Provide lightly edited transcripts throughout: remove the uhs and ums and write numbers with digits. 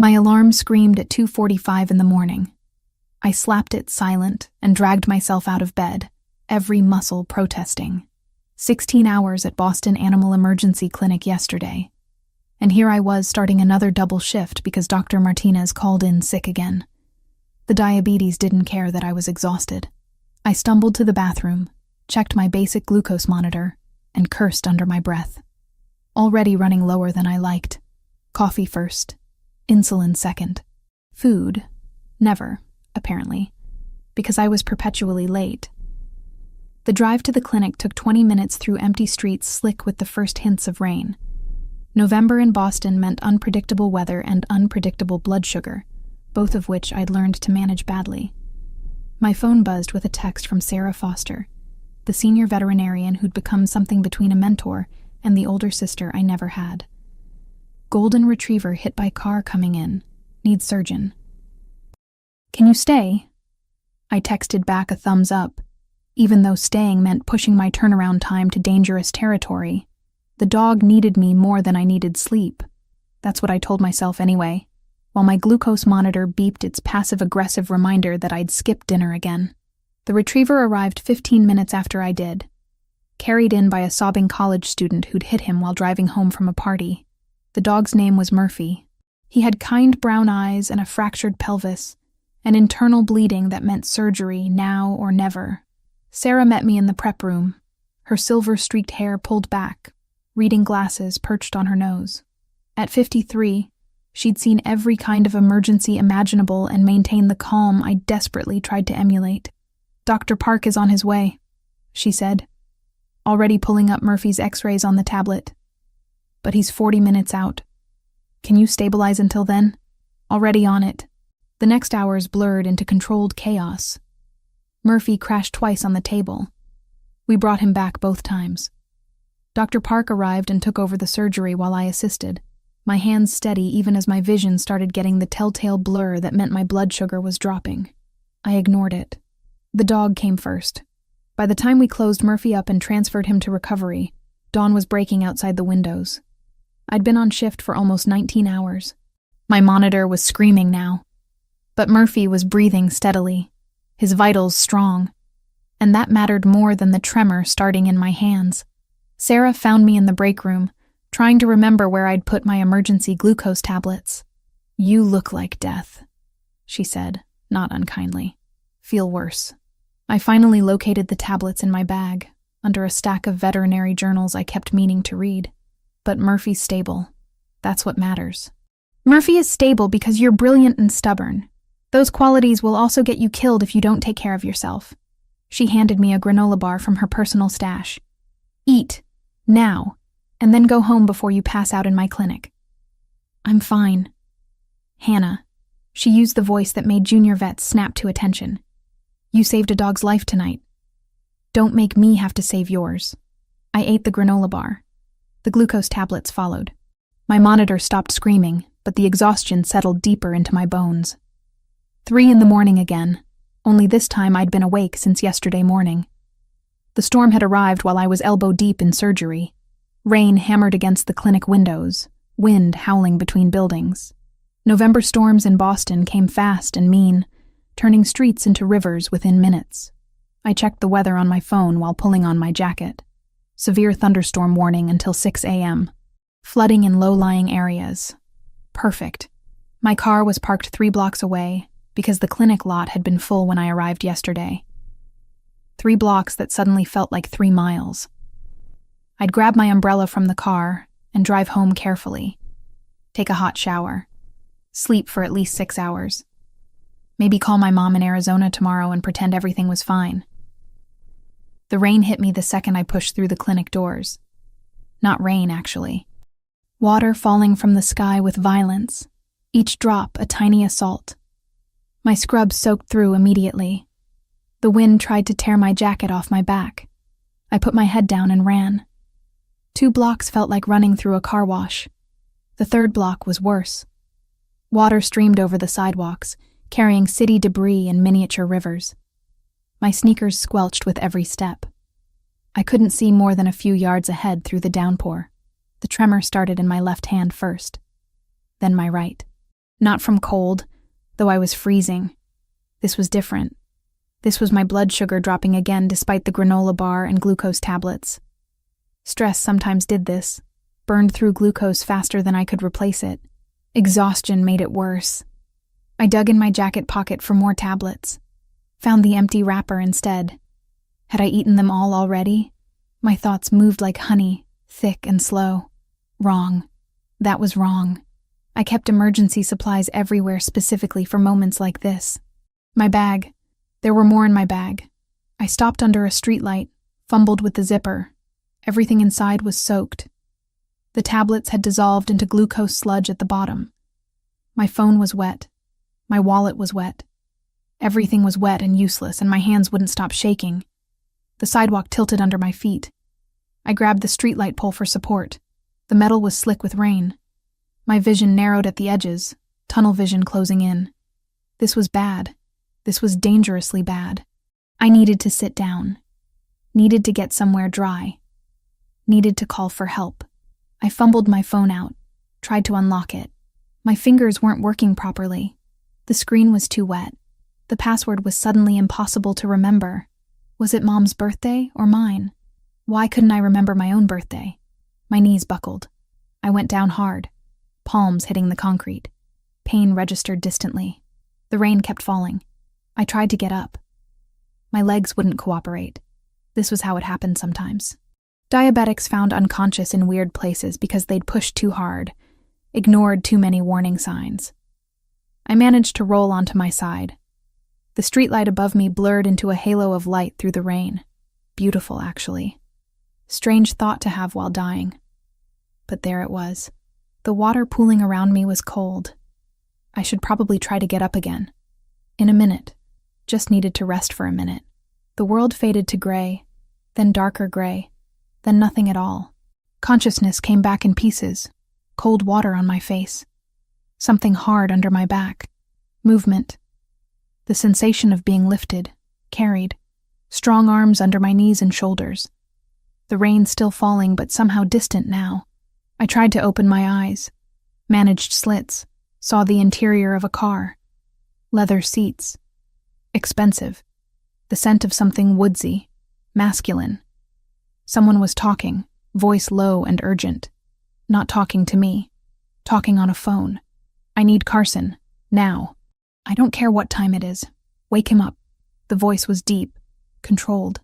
My alarm screamed at 2:45 in the morning. I slapped it silent and dragged myself out of bed, every muscle protesting. 16 hours at Boston Animal Emergency Clinic yesterday. And here I was starting another double shift because Dr. Martinez called in sick again. The diabetes didn't care that I was exhausted. I stumbled to the bathroom, checked my basic glucose monitor, and cursed under my breath. Already running lower than I liked. Coffee first, insulin second. Food, never, apparently, because I was perpetually late. The drive to the clinic took 20 minutes through empty streets slick with the first hints of rain. November in Boston meant unpredictable weather and unpredictable blood sugar, both of which I'd learned to manage badly. My phone buzzed with a text from Sarah Foster, the senior veterinarian who'd become something between a mentor and the older sister I never had. Golden retriever hit by car coming in. Needs surgeon. Can you stay? I texted back a thumbs up, even though staying meant pushing my turnaround time to dangerous territory. The dog needed me more than I needed sleep. That's what I told myself anyway, while my glucose monitor beeped its passive-aggressive reminder that I'd skipped dinner again. The retriever arrived 15 minutes after I did, carried in by a sobbing college student who'd hit him while driving home from a party. The dog's name was Murphy. He had kind brown eyes and a fractured pelvis, an internal bleeding that meant surgery now or never. Sarah met me in the prep room, her silver-streaked hair pulled back, reading glasses perched on her nose. At 53, she'd seen every kind of emergency imaginable and maintained the calm I desperately tried to emulate. "Dr. Park is on his way," she said, already pulling up Murphy's x-rays on the tablet. "But he's 40 minutes out. Can you stabilize until then?" "Already on it." The next hours blurred into controlled chaos. Murphy crashed twice on the table. We brought him back both times. Dr. Park arrived and took over the surgery while I assisted, my hands steady even as my vision started getting the telltale blur that meant my blood sugar was dropping. I ignored it. The dog came first. By the time we closed Murphy up and transferred him to recovery, dawn was breaking outside the windows. I'd been on shift for almost 19 hours. My monitor was screaming now. But Murphy was breathing steadily, his vitals strong, and that mattered more than the tremor starting in my hands. Sarah found me in the break room, trying to remember where I'd put my emergency glucose tablets. "You look like death," she said, not unkindly. "Feel worse." I finally located the tablets in my bag, under a stack of veterinary journals I kept meaning to read. But Murphy's stable. That's what matters. "Murphy is stable because you're brilliant and stubborn. Those qualities will also get you killed if you don't take care of yourself." She handed me a granola bar from her personal stash. "Eat, now, and then go home before you pass out in my clinic." "I'm fine." "Hannah," she used the voice that made junior vets snap to attention. "You saved a dog's life tonight. Don't make me have to save yours." I ate the granola bar. The glucose tablets followed. My monitor stopped screaming, but the exhaustion settled deeper into my bones. 3 in the morning again, only this time I'd been awake since yesterday morning. The storm had arrived while I was elbow-deep in surgery. Rain hammered against the clinic windows, wind howling between buildings. November storms in Boston came fast and mean, turning streets into rivers within minutes. I checked the weather on my phone while pulling on my jacket. Severe thunderstorm warning until 6 a.m. Flooding in low-lying areas. Perfect. My car was parked 3 blocks away because the clinic lot had been full when I arrived yesterday. 3 blocks that suddenly felt like 3 miles. I'd grab my umbrella from the car and drive home carefully. Take a hot shower. Sleep for at least 6 hours. Maybe call my mom in Arizona tomorrow and pretend everything was fine. The rain hit me the second I pushed through the clinic doors. Not rain, actually. Water falling from the sky with violence, each drop a tiny assault. My scrubs soaked through immediately. The wind tried to tear my jacket off my back. I put my head down and ran. 2 blocks felt like running through a car wash. The 3rd block was worse. Water streamed over the sidewalks, carrying city debris and miniature rivers. My sneakers squelched with every step. I couldn't see more than a few yards ahead through the downpour. The tremor started in my left hand first, then my right. Not from cold, though I was freezing. This was different. This was my blood sugar dropping again despite the granola bar and glucose tablets. Stress sometimes did this, burned through glucose faster than I could replace it. Exhaustion made it worse. I dug in my jacket pocket for more tablets. Found the empty wrapper instead. Had I eaten them all already? My thoughts moved like honey, thick and slow. Wrong. That was wrong. I kept emergency supplies everywhere specifically for moments like this. My bag. There were more in my bag. I stopped under a streetlight, fumbled with the zipper. Everything inside was soaked. The tablets had dissolved into glucose sludge at the bottom. My phone was wet. My wallet was wet. Everything was wet and useless, and my hands wouldn't stop shaking. The sidewalk tilted under my feet. I grabbed the streetlight pole for support. The metal was slick with rain. My vision narrowed at the edges, tunnel vision closing in. This was bad. This was dangerously bad. I needed to sit down. Needed to get somewhere dry. Needed to call for help. I fumbled my phone out, tried to unlock it. My fingers weren't working properly. The screen was too wet. The password was suddenly impossible to remember. Was it Mom's birthday or mine? Why couldn't I remember my own birthday? My knees buckled. I went down hard, palms hitting the concrete. Pain registered distantly. The rain kept falling. I tried to get up. My legs wouldn't cooperate. This was how it happened sometimes. Diabetics found unconscious in weird places because they'd pushed too hard, ignored too many warning signs. I managed to roll onto my side. The streetlight above me blurred into a halo of light through the rain. Beautiful, actually. Strange thought to have while dying. But there it was. The water pooling around me was cold. I should probably try to get up again. In a minute. Just needed to rest for a minute. The world faded to gray, then darker gray, then nothing at all. Consciousness came back in pieces. Cold water on my face. Something hard under my back. Movement. The sensation of being lifted, carried. Strong arms under my knees and shoulders. The rain still falling, but somehow distant now. I tried to open my eyes. Managed slits. Saw the interior of a car. Leather seats. Expensive. The scent of something woodsy. Masculine. Someone was talking, voice low and urgent. Not talking to me. Talking on a phone. I need Carson. Now. I don't care what time it is. Wake him up. The voice was deep, controlled,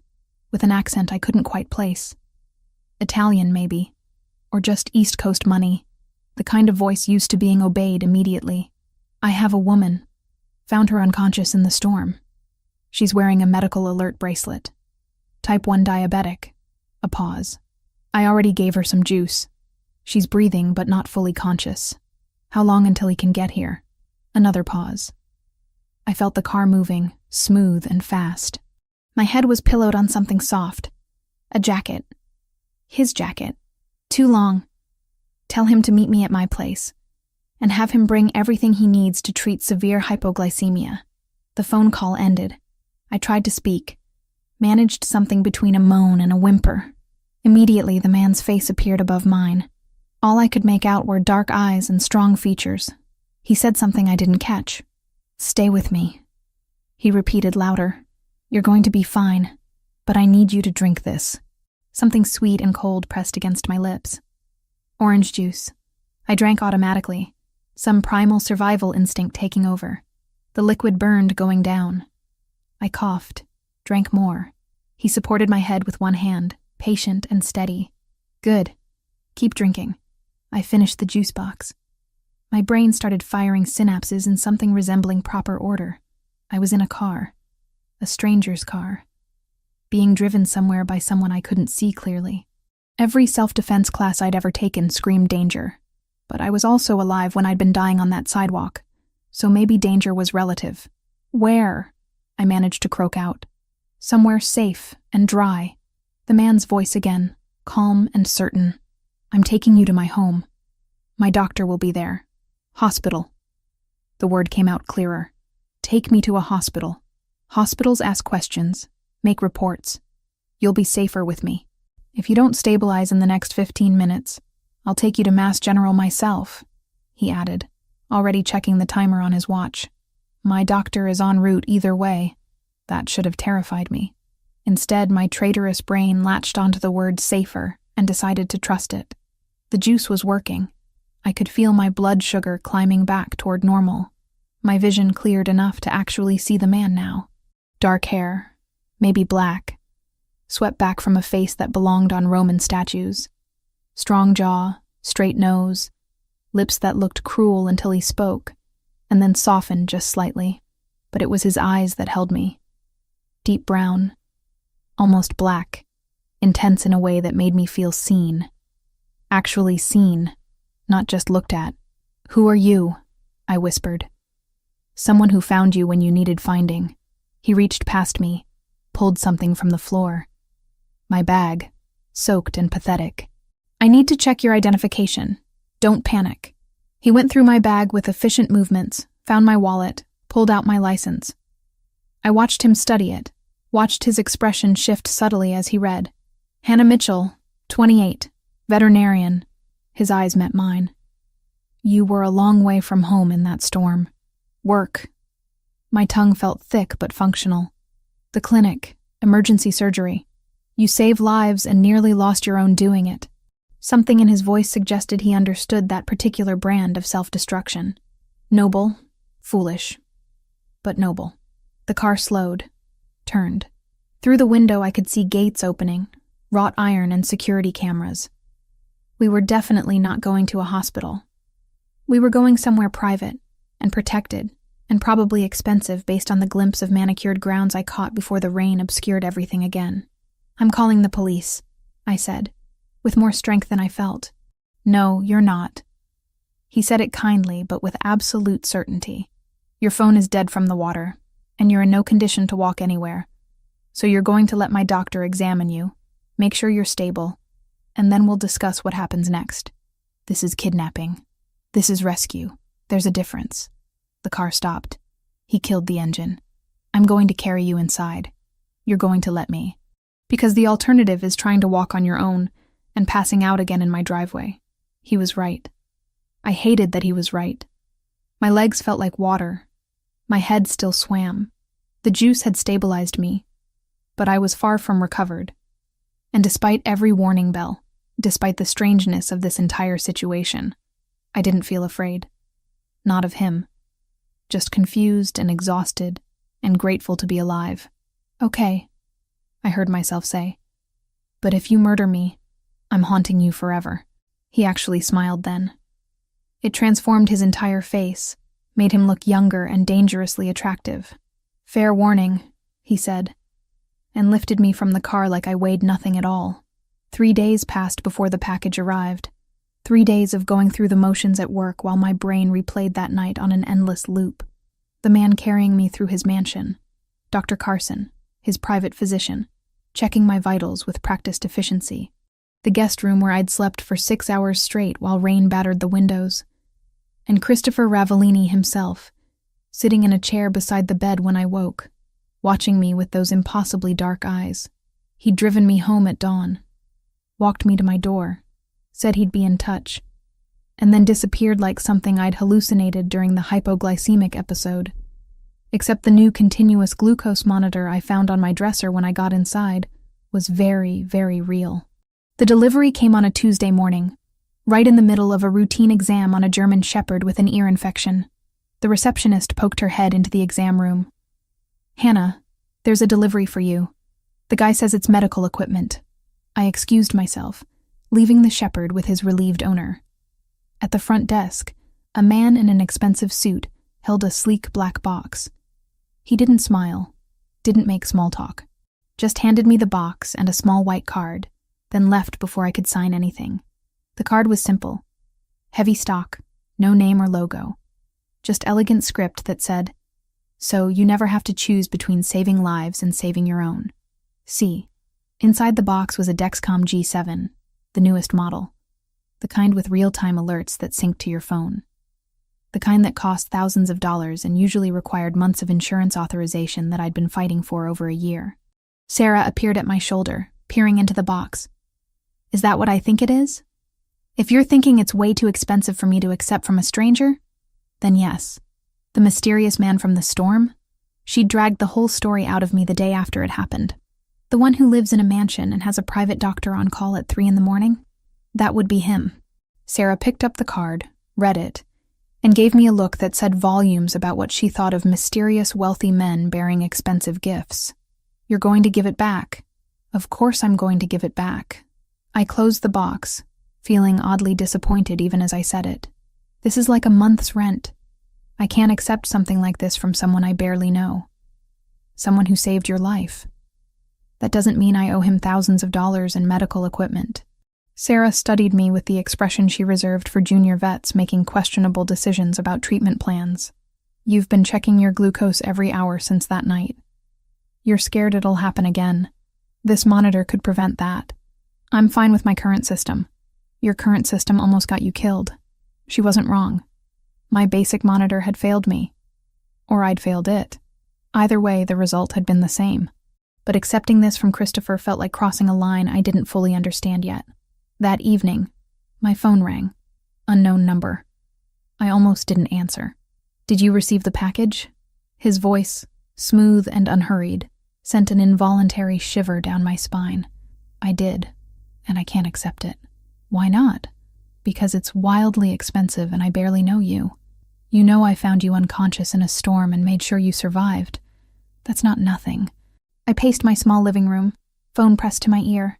with an accent I couldn't quite place. Italian, maybe. Or just East Coast money. The kind of voice used to being obeyed immediately. I have a woman. Found her unconscious in the storm. She's wearing a medical alert bracelet. Type 1 diabetic. A pause. I already gave her some juice. She's breathing but not fully conscious. How long until he can get here? Another pause. I felt the car moving, smooth and fast. My head was pillowed on something soft. A jacket. His jacket. Too long. Tell him to meet me at my place. And have him bring everything he needs to treat severe hypoglycemia. The phone call ended. I tried to speak. Managed something between a moan and a whimper. Immediately the man's face appeared above mine. All I could make out were dark eyes and strong features. He said something I didn't catch. Stay with me. He repeated louder. You're going to be fine, but I need you to drink this. Something sweet and cold pressed against my lips. Orange juice. I drank automatically, some primal survival instinct taking over. The liquid burned going down. I coughed, drank more. He supported my head with one hand, patient and steady. Good. Keep drinking. I finished the juice box. My brain started firing synapses in something resembling proper order. I was in a car. A stranger's car. Being driven somewhere by someone I couldn't see clearly. Every self-defense class I'd ever taken screamed danger. But I was also alive when I'd been dying on that sidewalk. So maybe danger was relative. Where? I managed to croak out. Somewhere safe and dry. The man's voice again, calm and certain. I'm taking you to my home. My doctor will be there. Hospital. The word came out clearer. Take me to a hospital. Hospitals ask questions, make reports. You'll be safer with me. If you don't stabilize in the next 15 minutes, I'll take you to Mass General myself, he added, already checking the timer on his watch. My doctor is en route either way. That should have terrified me. Instead, my traitorous brain latched onto the word safer and decided to trust it. The juice was working. I could feel my blood sugar climbing back toward normal. My vision cleared enough to actually see the man now. Dark hair, maybe black, swept back from a face that belonged on Roman statues. Strong jaw, straight nose, lips that looked cruel until he spoke, and then softened just slightly. But it was his eyes that held me. Deep brown, almost black, intense in a way that made me feel seen. Actually seen, not just looked at. "Who are you?" I whispered. "Someone who found you when you needed finding." He reached past me, pulled something from the floor. My bag, soaked and pathetic. "I need to check your identification. Don't panic." He went through my bag with efficient movements, found my wallet, pulled out my license. I watched him study it, watched his expression shift subtly as he read. "Hannah Mitchell, 28, veterinarian." His eyes met mine. "You were a long way from home in that storm. Work." My tongue felt thick but functional. "The clinic, emergency surgery. You saved lives and nearly lost your own doing it." Something in his voice suggested he understood that particular brand of self-destruction. Noble, foolish, but noble. The car slowed, turned. Through the window I could see gates opening, wrought iron and security cameras. We were definitely not going to a hospital. We were going somewhere private and protected, and probably expensive based on the glimpse of manicured grounds I caught before the rain obscured everything again. "I'm calling the police," I said, with more strength than I felt. "No, you're not." He said it kindly, but with absolute certainty. "Your phone is dead from the water, and you're in no condition to walk anywhere. So you're going to let my doctor examine you, make sure you're stable, and then we'll discuss what happens next. This is kidnapping. This is rescue. There's a difference." The car stopped. He killed the engine. "I'm going to carry you inside. You're going to let me. Because the alternative is trying to walk on your own and passing out again in my driveway." He was right. I hated that he was right. My legs felt like water. My head still swam. The juice had stabilized me, but I was far from recovered. And despite every warning bell, despite the strangeness of this entire situation, I didn't feel afraid. Not of him. Just confused and exhausted and grateful to be alive. "Okay," I heard myself say. "But if you murder me, I'm haunting you forever." He actually smiled then. It transformed his entire face, made him look younger and dangerously attractive. "Fair warning," he said, and lifted me from the car like I weighed nothing at all. 3 days passed before the package arrived. 3 days of going through the motions at work while my brain replayed that night on an endless loop. The man carrying me through his mansion, Dr. Carson, his private physician, checking my vitals with practiced efficiency. The guest room where I'd slept for 6 hours straight while rain battered the windows. And Christopher Ravellini himself, sitting in a chair beside the bed when I woke, watching me with those impossibly dark eyes. He'd driven me home at dawn, walked me to my door, said he'd be in touch, and then disappeared like something I'd hallucinated during the hypoglycemic episode. Except the new continuous glucose monitor I found on my dresser when I got inside was very, very real. The delivery came on a Tuesday morning, right in the middle of a routine exam on a German shepherd with an ear infection. The receptionist poked her head into the exam room. "Hannah, there's a delivery for you. The guy says it's medical equipment." I excused myself, leaving the shepherd with his relieved owner. At the front desk, a man in an expensive suit held a sleek black box. He didn't smile, didn't make small talk, just handed me the box and a small white card, then left before I could sign anything. The card was simple. Heavy stock, no name or logo. Just elegant script that said, "So you never have to choose between saving lives and saving your own. See." Inside the box was a Dexcom G7, the newest model. The kind with real-time alerts that sync to your phone. The kind that cost thousands of dollars and usually required months of insurance authorization that I'd been fighting for over a year. Sarah appeared at my shoulder, peering into the box. "Is that what I think it is? If you're thinking it's way too expensive for me to accept from a stranger, Then yes, the mysterious man from the storm? She'd dragged the whole story out of me the day after it happened. The one who lives in a mansion and has a private doctor on call at 3 a.m? That would be him. Sarah picked up the card, read it, and gave me a look that said volumes about what she thought of mysterious wealthy men bearing expensive gifts. You're going to give it back. Of course I'm going to give it back. I closed the box, feeling oddly disappointed even as I said it. This is like a month's rent. I can't accept something like this from someone I barely know. Someone who saved your life. That doesn't mean I owe him thousands of dollars in medical equipment. Sarah studied me with the expression she reserved for junior vets making questionable decisions about treatment plans. You've been checking your glucose every hour since that night. You're scared it'll happen again. This monitor could prevent that. I'm fine with my current system. Your current system almost got you killed. She wasn't wrong. My basic monitor had failed me. Or I'd failed it. Either way, the result had been the same. But accepting this from Christopher felt like crossing a line I didn't fully understand yet. That evening, my phone rang. Unknown number. I almost didn't answer. Did you receive the package? His voice, smooth and unhurried, sent an involuntary shiver down my spine. I did, and I can't accept it. Why not? Because it's wildly expensive and I barely know you. You know I found you unconscious in a storm and made sure you survived. That's not nothing. I paced my small living room, phone pressed to my ear.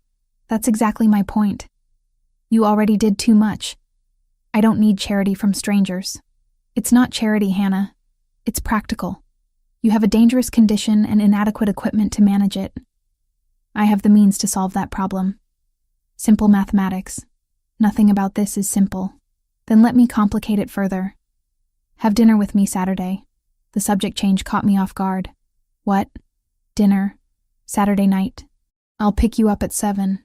That's exactly my point. You already did too much. I don't need charity from strangers. It's not charity, Hannah. It's practical. You have a dangerous condition and inadequate equipment to manage it. I have the means to solve that problem. Simple mathematics. Nothing about this is simple. Then let me complicate it further. Have dinner with me Saturday. The subject change caught me off guard. What? Dinner. Saturday night. I'll pick you up at 7.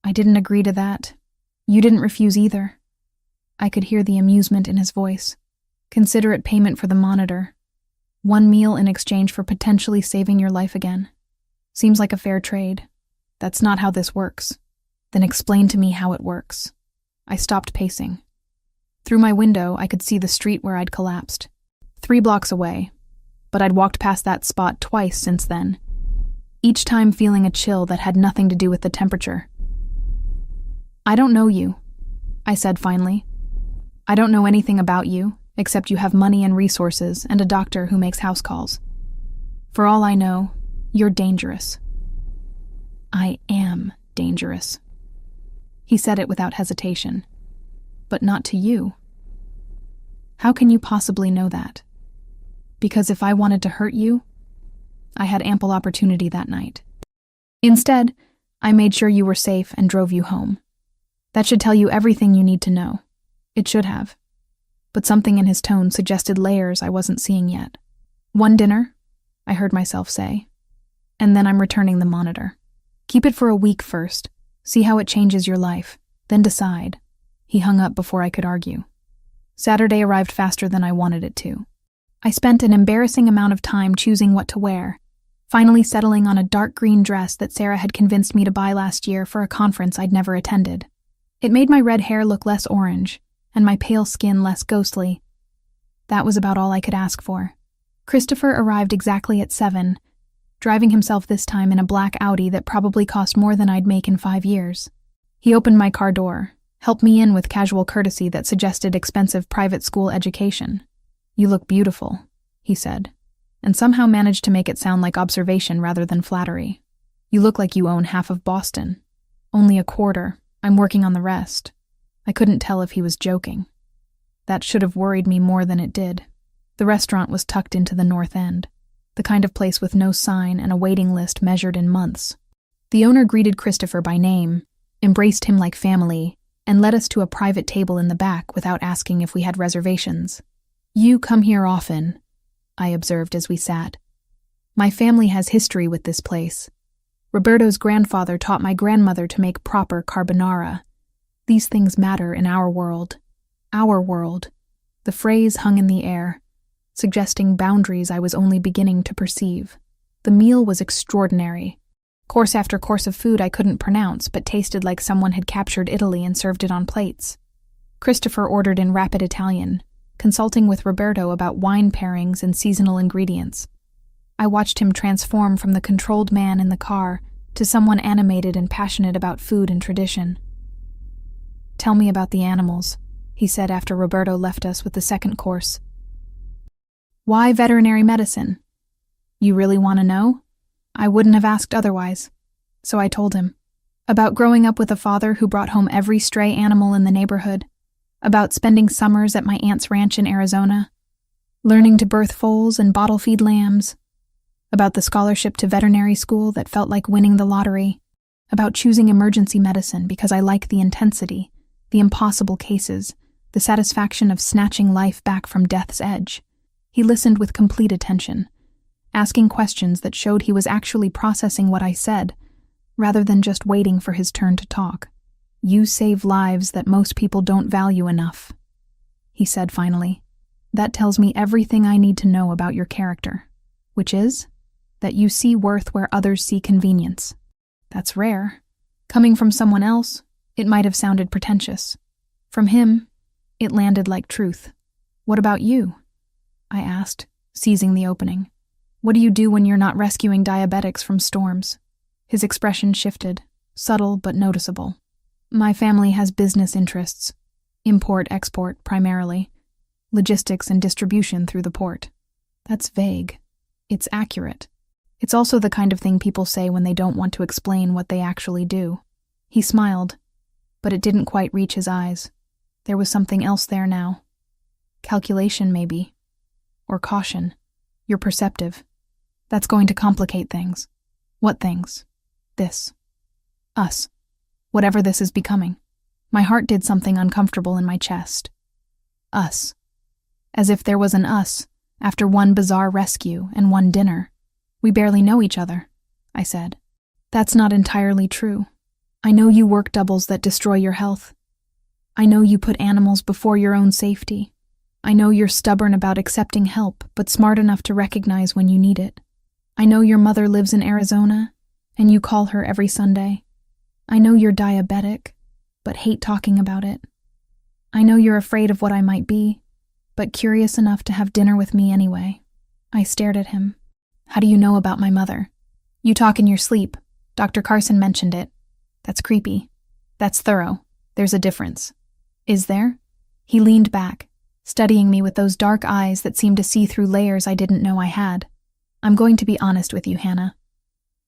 I didn't agree to that. You didn't refuse either. I could hear the amusement in his voice. Considerate payment for the monitor. 1 meal in exchange for potentially saving your life again. Seems like a fair trade. That's not how this works. Then explain to me how it works. I stopped pacing. Through my window, I could see the street where I'd collapsed. 3 blocks away. But I'd walked past that spot twice since then. Each time feeling a chill that had nothing to do with the temperature. I don't know you, I said finally. I don't know anything about you, except you have money and resources and a doctor who makes house calls. For all I know, you're dangerous. I am dangerous. He said it without hesitation. But not to you. How can you possibly know that? Because if I wanted to hurt you, I had ample opportunity that night. Instead, I made sure you were safe and drove you home. That should tell you everything you need to know. It should have. But something in his tone suggested layers I wasn't seeing yet. 1 dinner, I heard myself say. And then I'm returning the monitor. Keep it for a week first. See how it changes your life. Then decide. He hung up before I could argue. Saturday arrived faster than I wanted it to. I spent an embarrassing amount of time choosing what to wear, finally settling on a dark green dress that Sarah had convinced me to buy last year for a conference I'd never attended. It made my red hair look less orange, and my pale skin less ghostly. That was about all I could ask for. Christopher arrived exactly at 7, driving himself this time in a black Audi that probably cost more than I'd make in 5 years. He opened my car door, helped me in with casual courtesy that suggested expensive private school education. You look beautiful, he said, and somehow managed to make it sound like observation rather than flattery. You look like you own half of Boston. Only a quarter. I'm working on the rest. I couldn't tell if he was joking. That should have worried me more than it did. The restaurant was tucked into the North End, the kind of place with no sign and a waiting list measured in months. The owner greeted Christopher by name, embraced him like family, and led us to a private table in the back without asking if we had reservations. You come here often, I observed as we sat. My family has history with this place. Roberto's grandfather taught my grandmother to make proper carbonara. These things matter in our world. Our world. The phrase hung in the air, suggesting boundaries I was only beginning to perceive. The meal was extraordinary. Course after course of food I couldn't pronounce, but tasted like someone had captured Italy and served it on plates. Christopher ordered in rapid Italian, consulting with Roberto about wine pairings and seasonal ingredients. I watched him transform from the controlled man in the car to someone animated and passionate about food and tradition. "Tell me about the animals," he said after Roberto left us with the second course. "Why veterinary medicine? You really want to know?" I wouldn't have asked otherwise, so I told him. About growing up with a father who brought home every stray animal in the neighborhood, about spending summers at my aunt's ranch in Arizona, learning to birth foals and bottle feed lambs, about the scholarship to veterinary school that felt like winning the lottery, about choosing emergency medicine because I like the intensity, the impossible cases, the satisfaction of snatching life back from death's edge. He listened with complete attention, asking questions that showed he was actually processing what I said, rather than just waiting for his turn to talk. "You save lives that most people don't value enough," he said finally. "That tells me everything I need to know about your character, which is that you see worth where others see convenience. That's rare. Coming from someone else, it might have sounded pretentious. From him, it landed like truth. What about you?" I asked, seizing the opening. "What do you do when you're not rescuing diabetics from storms?" His expression shifted, subtle but noticeable. "My family has business interests. Import-export primarily. Logistics and distribution through the port." That's vague. It's accurate. It's also the kind of thing people say when they don't want to explain what they actually do. He smiled, but it didn't quite reach his eyes. There was something else there now. Calculation, maybe. Or caution. "You're perceptive. That's going to complicate things." "What things?" "This. Us. Whatever this is becoming." My heart did something uncomfortable in my chest. Us. As if there was an us after one bizarre rescue and one dinner. "We barely know each other," I said. "That's not entirely true. I know you work doubles that destroy your health. I know you put animals before your own safety. I know you're stubborn about accepting help, but smart enough to recognize when you need it. I know your mother lives in Arizona, and you call her every Sunday. I know you're diabetic, but hate talking about it. I know you're afraid of what I might be, but curious enough to have dinner with me anyway." I stared at him. "How do you know about my mother?" "You talk in your sleep. Dr. Carson mentioned it." "That's creepy. That's thorough. There's a difference." "Is there?" He leaned back, studying me with those dark eyes that seemed to see through layers I didn't know I had. "I'm going to be honest with you, Hannah.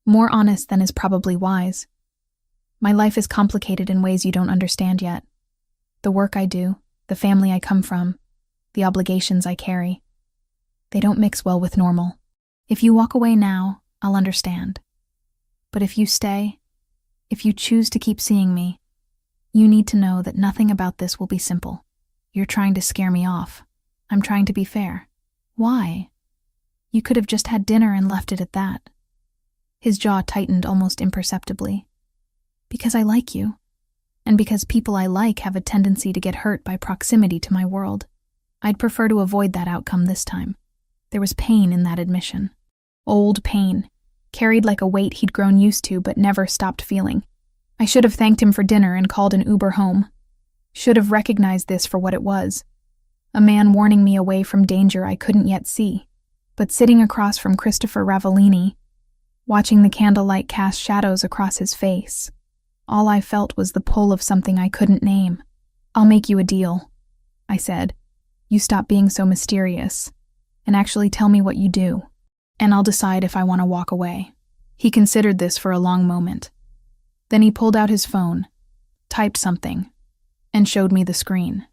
More honest than is probably wise. My life is complicated in ways you don't understand yet. The work I do, the family I come from, the obligations I carry. They don't mix well with normal. If you walk away now, I'll understand. But if you stay, if you choose to keep seeing me, you need to know that nothing about this will be simple. You're trying to scare me off. I'm trying to be fair." "Why? You could have just had dinner and left it at that." His jaw tightened almost imperceptibly. "Because I like you, and because people I like have a tendency to get hurt by proximity to my world. I'd prefer to avoid that outcome this time." There was pain in that admission. Old pain, carried like a weight he'd grown used to but never stopped feeling. I should have thanked him for dinner and called an Uber home. Should have recognized this for what it was. A man warning me away from danger I couldn't yet see. But sitting across from Christopher Ravellini, watching the candlelight cast shadows across his face, all I felt was the pull of something I couldn't name. "I'll make you a deal," I said. "You stop being so mysterious, and actually tell me what you do, and I'll decide if I want to walk away." He considered this for a long moment. Then he pulled out his phone, typed something, and showed me the screen.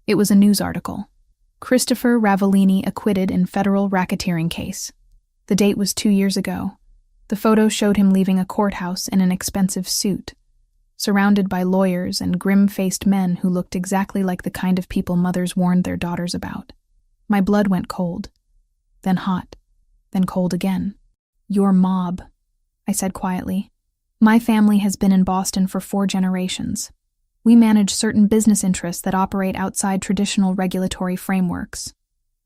It was a news article. "Christopher Ravellini acquitted in federal racketeering case." The date was 2 years ago. The photo showed him leaving a courthouse in an expensive suit, surrounded by lawyers and grim-faced men who looked exactly like the kind of people mothers warned their daughters about. My blood went cold, then hot, then cold again. "Your mob," I said quietly. "My family has been in Boston for 4 generations. We manage certain business interests that operate outside traditional regulatory frameworks.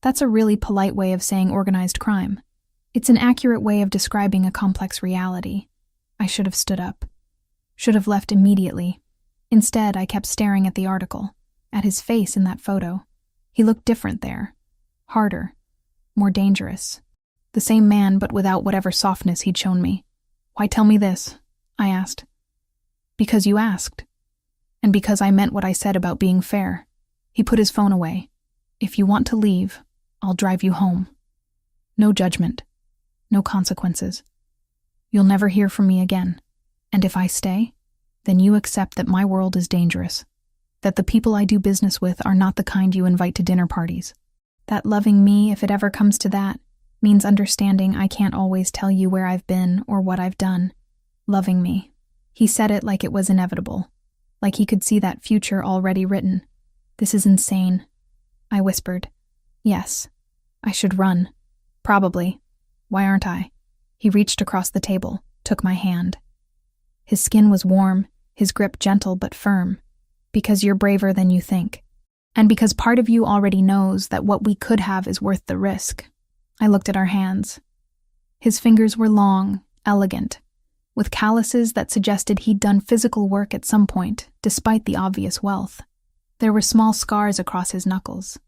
That's a really polite way of saying organized crime. It's an accurate way of describing a complex reality." I should have stood up. Should have left immediately. Instead, I kept staring at the article, at his face in that photo. He looked different there. Harder. More dangerous. The same man, but without whatever softness he'd shown me. "Why tell me this?" I asked. "Because you asked. And because I meant what I said about being fair." He put his phone away. "If you want to leave, I'll drive you home. No judgment. No consequences. You'll never hear from me again. And if I stay, then you accept that my world is dangerous. That the people I do business with are not the kind you invite to dinner parties. That loving me, if it ever comes to that, means understanding I can't always tell you where I've been or what I've done. Loving me." He said it like it was inevitable, like he could see that future already written. "This is insane," I whispered. "Yes, I should run. Probably. Why aren't I?" He reached across the table, took my hand. His skin was warm, his grip gentle but firm. "Because you're braver than you think. And because part of you already knows that what we could have is worth the risk." I looked at our hands. His fingers were long, elegant, with calluses that suggested he'd done physical work at some point, despite the obvious wealth. There were small scars across his knuckles.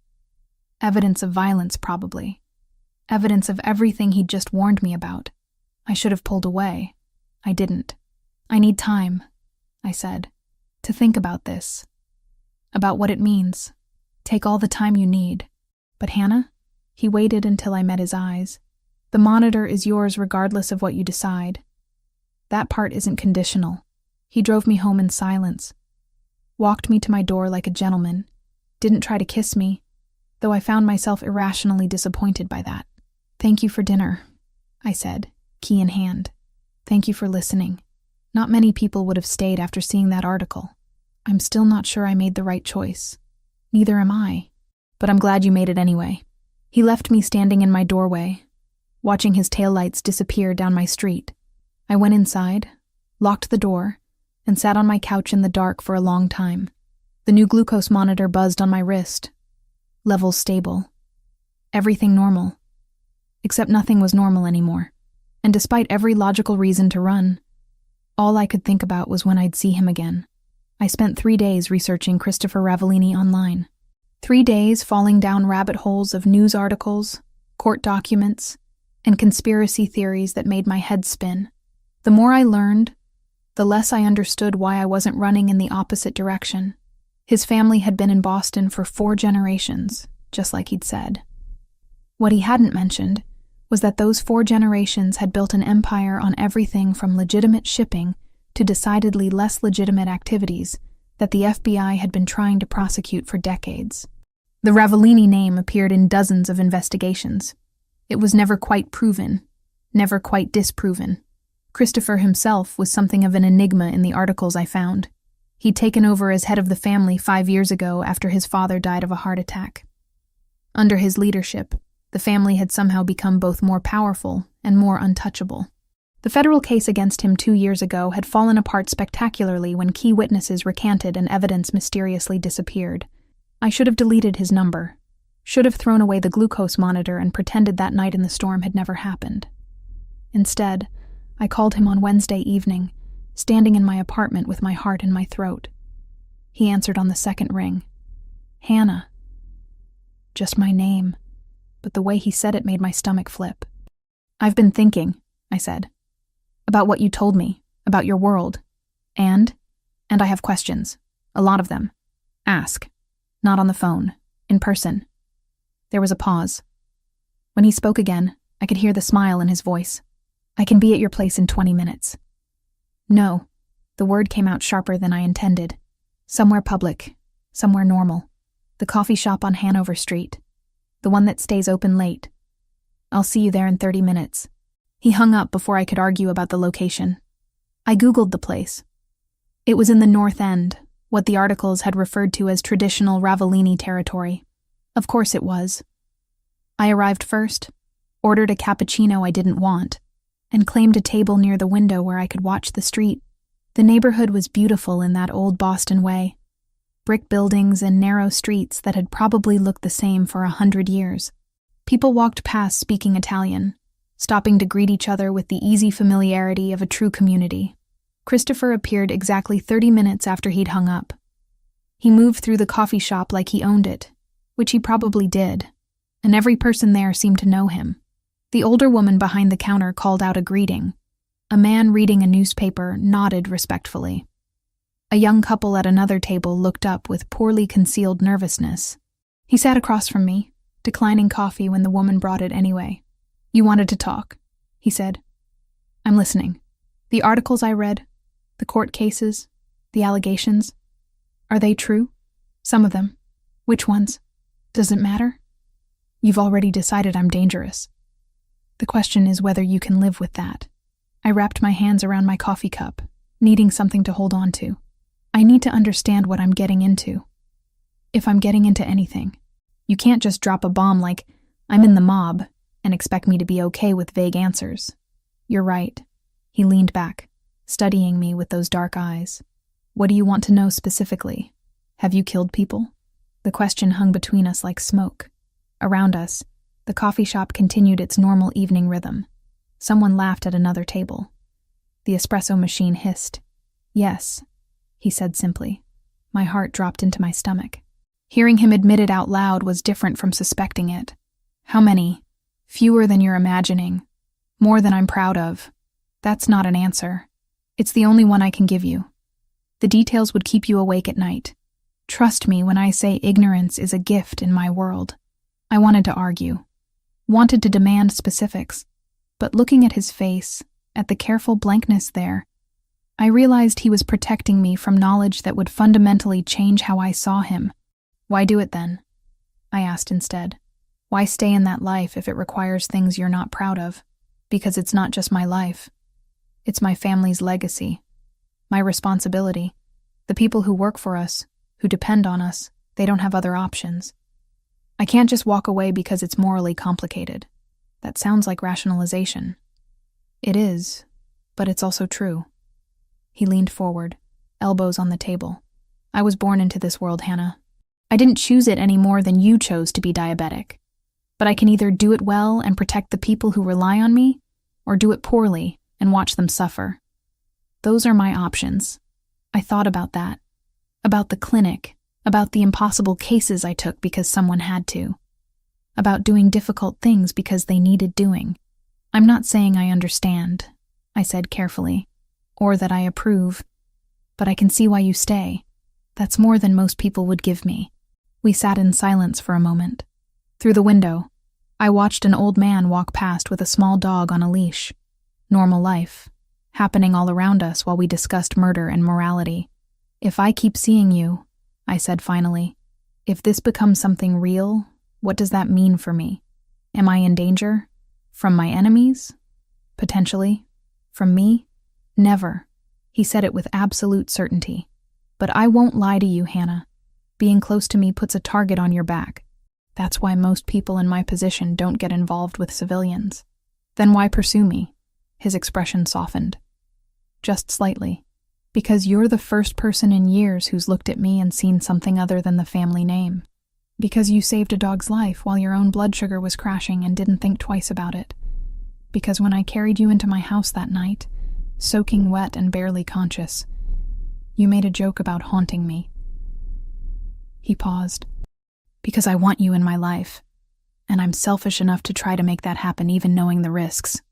Evidence of violence, probably. Evidence of everything he'd just warned me about. I should have pulled away. I didn't. "I need time," I said, "to think about this. About what it means. Take all the time you need. But Hannah?" He waited until I met his eyes. "The monitor is yours regardless of what you decide. That part isn't conditional." He drove me home in silence. Walked me to my door like a gentleman. Didn't try to kiss me, though I found myself irrationally disappointed by that. "Thank you for dinner," I said, key in hand. "Thank you for listening. Not many people would have stayed after seeing that article. I'm still not sure I made the right choice. Neither am I. But I'm glad you made it anyway." He left me standing in my doorway, watching his taillights disappear down my street. I went inside, locked the door, and sat on my couch in the dark for a long time. The new glucose monitor buzzed on my wrist. Levels stable. Everything normal. Except nothing was normal anymore. And despite every logical reason to run, all I could think about was when I'd see him again. I spent 3 days researching Christopher Ravellini online. 3 days falling down rabbit holes of news articles, court documents, and conspiracy theories that made my head spin. The more I learned, the less I understood why I wasn't running in the opposite direction. His family had been in Boston for 4 generations, just like he'd said. What he hadn't mentioned was that those 4 generations had built an empire on everything from legitimate shipping to decidedly less legitimate activities that the FBI had been trying to prosecute for decades. The Ravellini name appeared in dozens of investigations. It was never quite proven, never quite disproven. Christopher himself was something of an enigma in the articles I found. He'd taken over as head of the family 5 years ago after his father died of a heart attack. Under his leadership, the family had somehow become both more powerful and more untouchable. The federal case against him 2 years ago had fallen apart spectacularly when key witnesses recanted and evidence mysteriously disappeared. I should have deleted his number, should have thrown away the glucose monitor and pretended that night in the storm had never happened. Instead, I called him on Wednesday evening, standing in my apartment with my heart in my throat. He answered on the second ring. "Hannah." Just my name, but the way he said it made my stomach flip. "I've been thinking," I said, "about what you told me, about your world. And I have questions. A lot of them. Ask. Not on the phone. In person." There was a pause. When he spoke again, I could hear the smile in his voice. "I can be at your place in 20 minutes. "No." The word came out sharper than I intended. "Somewhere public. Somewhere normal. The coffee shop on Hanover Street. The one that stays open late. I'll see you there in 30 minutes. He hung up before I could argue about the location. I Googled the place. It was in the North End, what the articles had referred to as traditional Ravellini territory. Of course it was. I arrived first, ordered a cappuccino I didn't want, and claimed a table near the window where I could watch the street. The neighborhood was beautiful in that old Boston way. Brick buildings and narrow streets that had probably looked the same for 100 years. People walked past speaking Italian, stopping to greet each other with the easy familiarity of a true community. Christopher appeared exactly 30 minutes after he'd hung up. He moved through the coffee shop like he owned it, which he probably did, and every person there seemed to know him. The older woman behind the counter called out a greeting. A man reading a newspaper nodded respectfully. A young couple at another table looked up with poorly concealed nervousness. He sat across from me, declining coffee when the woman brought it anyway. "You wanted to talk," he said. "I'm listening. The articles I read, the court cases, the allegations, are they true? Some of them. Which ones? Does it matter? You've already decided I'm dangerous. The question is whether you can live with that." I wrapped my hands around my coffee cup, needing something to hold on to. I need to understand what I'm getting into. If I'm getting into anything. You can't just drop a bomb like, "I'm in the mob," and expect me to be okay with vague answers. "You're right." He leaned back, studying me with those dark eyes. "What do you want to know specifically? Have you killed people?" The question hung between us like smoke. Around us, the coffee shop continued its normal evening rhythm. Someone laughed at another table. The espresso machine hissed. "Yes," he said simply. My heart dropped into my stomach. Hearing him admit it out loud was different from suspecting it. "How many?" "Fewer than you're imagining. More than I'm proud of." "That's not an answer. It's the only one I can give you. The details would keep you awake at night. Trust me when I say ignorance is a gift in my world." I wanted to argue, wanted to demand specifics, but looking at his face, at the careful blankness there, I realized he was protecting me from knowledge that would fundamentally change how I saw him. "Why do it then?" I asked instead. "Why stay in that life if it requires things you're not proud of?" "Because it's not just my life. It's my family's legacy, my responsibility. The people who work for us, who depend on us, they don't have other options. I can't just walk away because it's morally complicated." That sounds like rationalization. It is, but it's also true. He leaned forward, elbows on the table. "I was born into this world, Hannah. I didn't choose it any more than you chose to be diabetic. But I can either do it well and protect the people who rely on me, or do it poorly and watch them suffer. Those are my options." I thought about that, about the clinic, about the impossible cases I took because someone had to, about doing difficult things because they needed doing. "I'm not saying I understand," I said carefully, "or that I approve, but I can see why you stay. That's more than most people would give me." We sat in silence for a moment. Through the window, I watched an old man walk past with a small dog on a leash. Normal life, happening all around us while we discussed murder and morality. "If I keep seeing you," I said finally, "if this becomes something real, what does that mean for me? Am I in danger? From my enemies? Potentially? From me? Never." He said it with absolute certainty. "But I won't lie to you, Hannah. Being close to me puts a target on your back. That's why most people in my position don't get involved with civilians." "Then why pursue me?" His expression softened. "Just slightly. Because you're the first person in years who's looked at me and seen something other than the family name. Because you saved a dog's life while your own blood sugar was crashing and didn't think twice about it. Because when I carried you into my house that night, soaking wet and barely conscious, you made a joke about haunting me." He paused. "Because I want you in my life, and I'm selfish enough to try to make that happen even knowing the risks."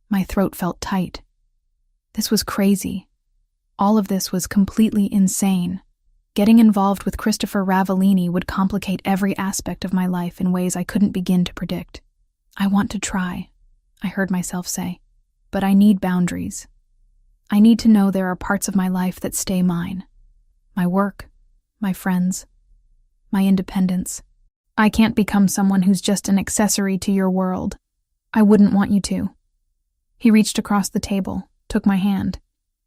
My throat felt tight. This was crazy. All of this was completely insane. Getting involved with Christopher Ravellini would complicate every aspect of my life in ways I couldn't begin to predict. "I want to try," I heard myself say, "but I need boundaries. I need to know there are parts of my life that stay mine. My work, my friends, my independence. I can't become someone who's just an accessory to your world. I wouldn't want you to." He reached across the table, took my hand.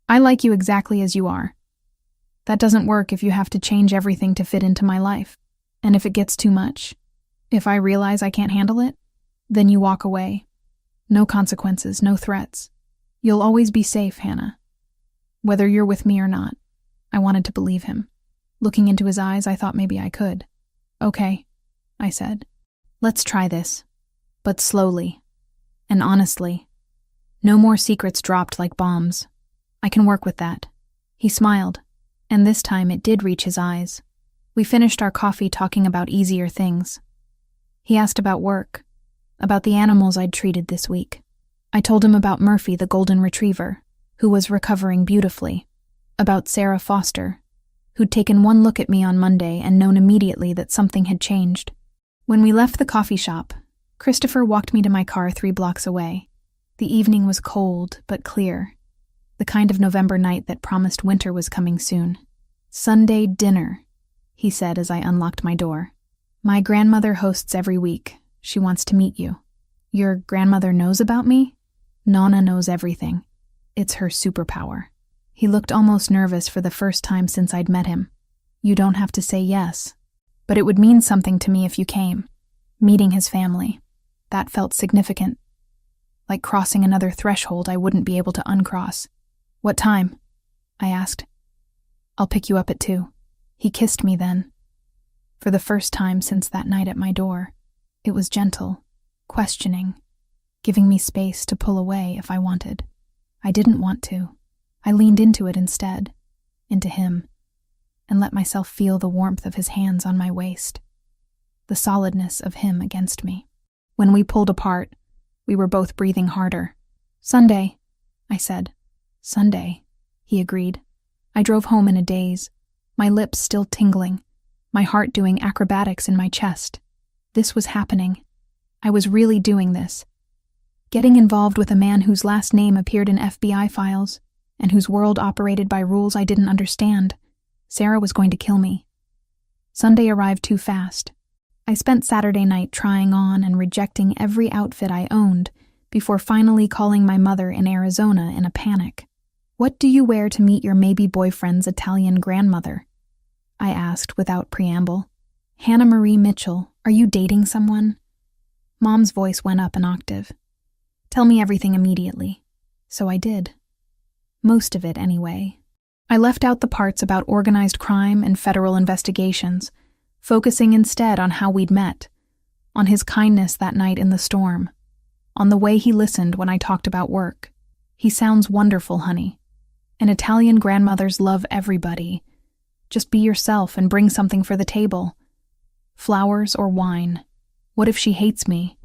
"I like you exactly as you are. That doesn't work if you have to change everything to fit into my life. And if it gets too much, if I realize I can't handle it, then you walk away. No consequences, no threats. You'll always be safe, Hannah. Whether you're with me or not." I wanted to believe him. Looking into his eyes, I thought maybe I could. "Okay," I said. "Let's try this. But slowly. And honestly. No more secrets dropped like bombs. I can work with that." He smiled, and this time it did reach his eyes. We finished our coffee talking about easier things. He asked about work, about the animals I'd treated this week. I told him about Murphy, the golden retriever, who was recovering beautifully, about Sarah Foster, who'd taken one look at me on Monday and known immediately that something had changed. When we left the coffee shop, Christopher walked me to my car 3 blocks away. The evening was cold but clear, the kind of November night that promised winter was coming soon. "Sunday dinner," he said as I unlocked my door. "My grandmother hosts every week. She wants to meet you." "Your grandmother knows about me?" "Nonna knows everything. It's her superpower." He looked almost nervous for the first time since I'd met him. "You don't have to say yes, but it would mean something to me if you came." Meeting his family. That felt significant. Like crossing another threshold I wouldn't be able to uncross. "What time?" I asked. "I'll pick you up at 2. He kissed me then. For the first time since that night at my door. It was gentle, questioning, giving me space to pull away if I wanted. I didn't want to. I leaned into it instead, into him, and let myself feel the warmth of his hands on my waist, the solidness of him against me. When we pulled apart, we were both breathing harder. "Sunday," I said. "Sunday," he agreed. I drove home in a daze, my lips still tingling, my heart doing acrobatics in my chest. This was happening. I was really doing this. Getting involved with a man whose last name appeared in FBI files, and whose world operated by rules I didn't understand. Sarah was going to kill me. Sunday arrived too fast. I spent Saturday night trying on and rejecting every outfit I owned before finally calling my mother in Arizona in a panic. "What do you wear to meet your maybe boyfriend's Italian grandmother?" I asked without preamble. "Hannah Marie Mitchell, are you dating someone?" Mom's voice went up an octave. "Tell me everything immediately." So I did. Most of it, anyway. I left out the parts about organized crime and federal investigations, focusing instead on how we'd met, on his kindness that night in the storm, on the way he listened when I talked about work. "He sounds wonderful, honey. And Italian grandmothers love everybody. Just be yourself and bring something for the table. Flowers or wine. What if she hates me?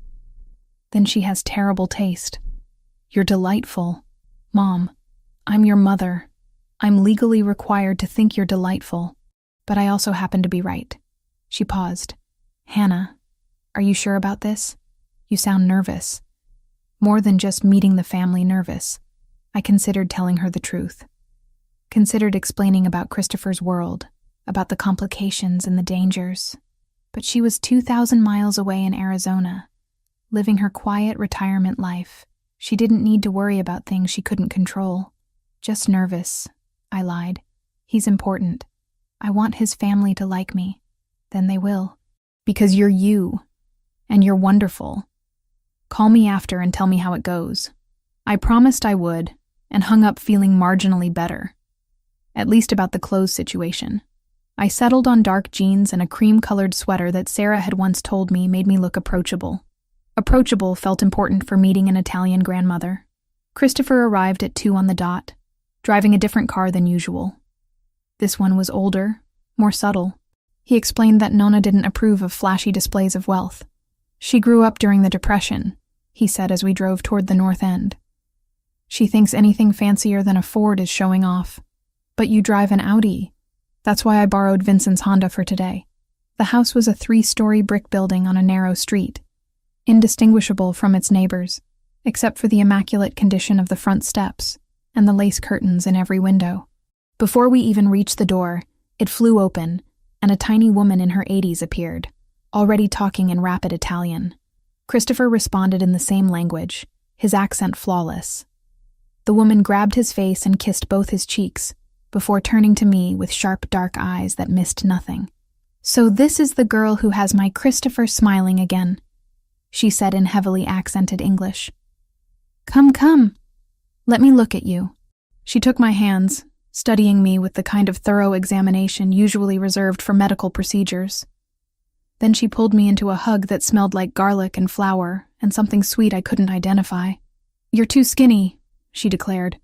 Then she has terrible taste. You're delightful. Mom, I'm your mother. I'm legally required to think you're delightful. But I also happen to be right." She paused. "Hannah, are you sure about this? You sound nervous." More than just meeting the family nervous. I considered telling her the truth. Considered explaining about Christopher's world, about the complications and the dangers. But she was 2,000 miles away in Arizona, living her quiet retirement life. She didn't need to worry about things she couldn't control. "Just nervous," I lied. "He's important. I want his family to like me. Then they will. Because you're you. And you're wonderful. Call me after and tell me how it goes." I promised I would, and hung up feeling marginally better. At least about the clothes situation. I settled on dark jeans and a cream-colored sweater that Sarah had once told me made me look approachable. Approachable felt important for meeting an Italian grandmother. Christopher arrived at 2 on the dot, driving a different car than usual. This one was older, more subtle. He explained that Nonna didn't approve of flashy displays of wealth. "She grew up during the Depression," he said as we drove toward the North End. "She thinks anything fancier than a Ford is showing off. But you drive an Audi. That's why I borrowed Vincent's Honda for today." The house was a 3-story brick building on a narrow street, indistinguishable from its neighbors, except for the immaculate condition of the front steps and the lace curtains in every window. Before we even reached the door, it flew open, and a tiny woman in her 80s appeared, already talking in rapid Italian. Christopher responded in the same language, his accent flawless. The woman grabbed his face and kissed both his cheeks, before turning to me with sharp dark eyes that missed nothing. "So this is the girl who has my Christopher smiling again," she said in heavily accented English. Come. Let me look at you." She took my hands, studying me with the kind of thorough examination usually reserved for medical procedures. Then she pulled me into a hug that smelled like garlic and flour and something sweet I couldn't identify. "You're too skinny," she declared.